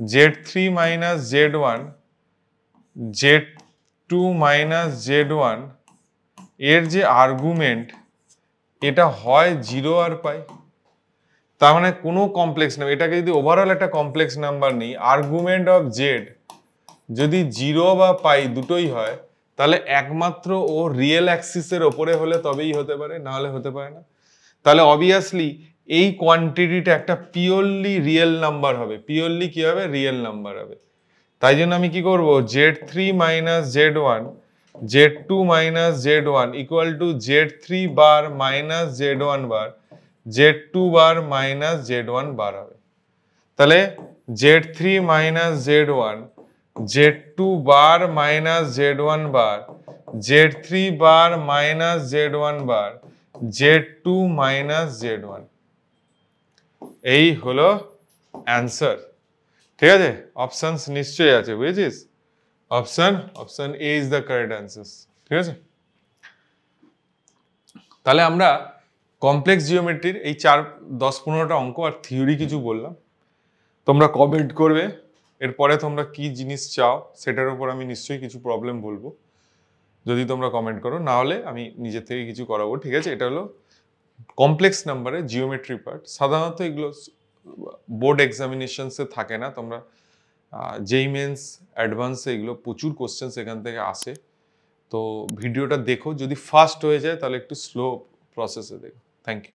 z3 minus z1 z2 minus z1 এর যে আর্গুমেন্ট এটা হয় 0 আর পাই, তার মানে কোনো কমপ্লেক্স নাম্বার, এটাকে যদি ওভারঅল একটা কমপ্লেক্স নাম্বার নিই, আর্গুমেন্ট অফ জেড যদি 0 বা পাই দুটোই হয়, তাহলে একমাত্র ও রিয়েল অ্যাক্সিসের ওপরে হলে তবেই হতে পারে, না হলে হতে পারে না। তাহলে অবভিয়াসলি এই কোয়ান্টিটিটা একটা পিওরলি রিয়েল নাম্বার হবে, পিওরলি কি হবে, রিয়েল নাম্বার হবে। তাই জন্য আমি কি করব, z3 minus z1 z2 minus z1 equal to z3 bar minus z1 bar z2 bar minus z1 বার হবে। তাহলে z3 minus z1 z2 bar minus z1 bar z3 bar minus z1 bar z2 minus z1, এই হলো answer. ঠিক আছে, options নিশ্চয়ই আছে, বুঝেছিস? Option A is the correct answer. ঠিক আছে, তাহলে আমরা কমপ্লেক্স জিওমেট্রির এই 10-15টা অঙ্ক আর থিওরি কিছু বললাম। তোমরা কমেন্ট করবে এরপরে তোমরা কি জিনিস চাও, সেটার উপর আমি নিশ্চয়ই কিছু প্রবলেম বলবো যদি তোমরা কমেন্ট করো, না হলে আমি নিজের থেকে কিছু করাবো। ঠিক আছে, এটা হলো কমপ্লেক্স নাম্বারের জিওমেট্রি পার্ট। সাধারণত এগুলো বোর্ড এক্সামিনেশনসে থাকে না, তোমরা যেই মেন্স অ্যাডভান্সে এগুলো প্রচুর কোশ্চেন এখান থেকে আসে। তো ভিডিওটা দেখো, যদি ফাস্ট হয়ে যায় তাহলে একটু স্লো প্রসেসে দেখো। Thank you.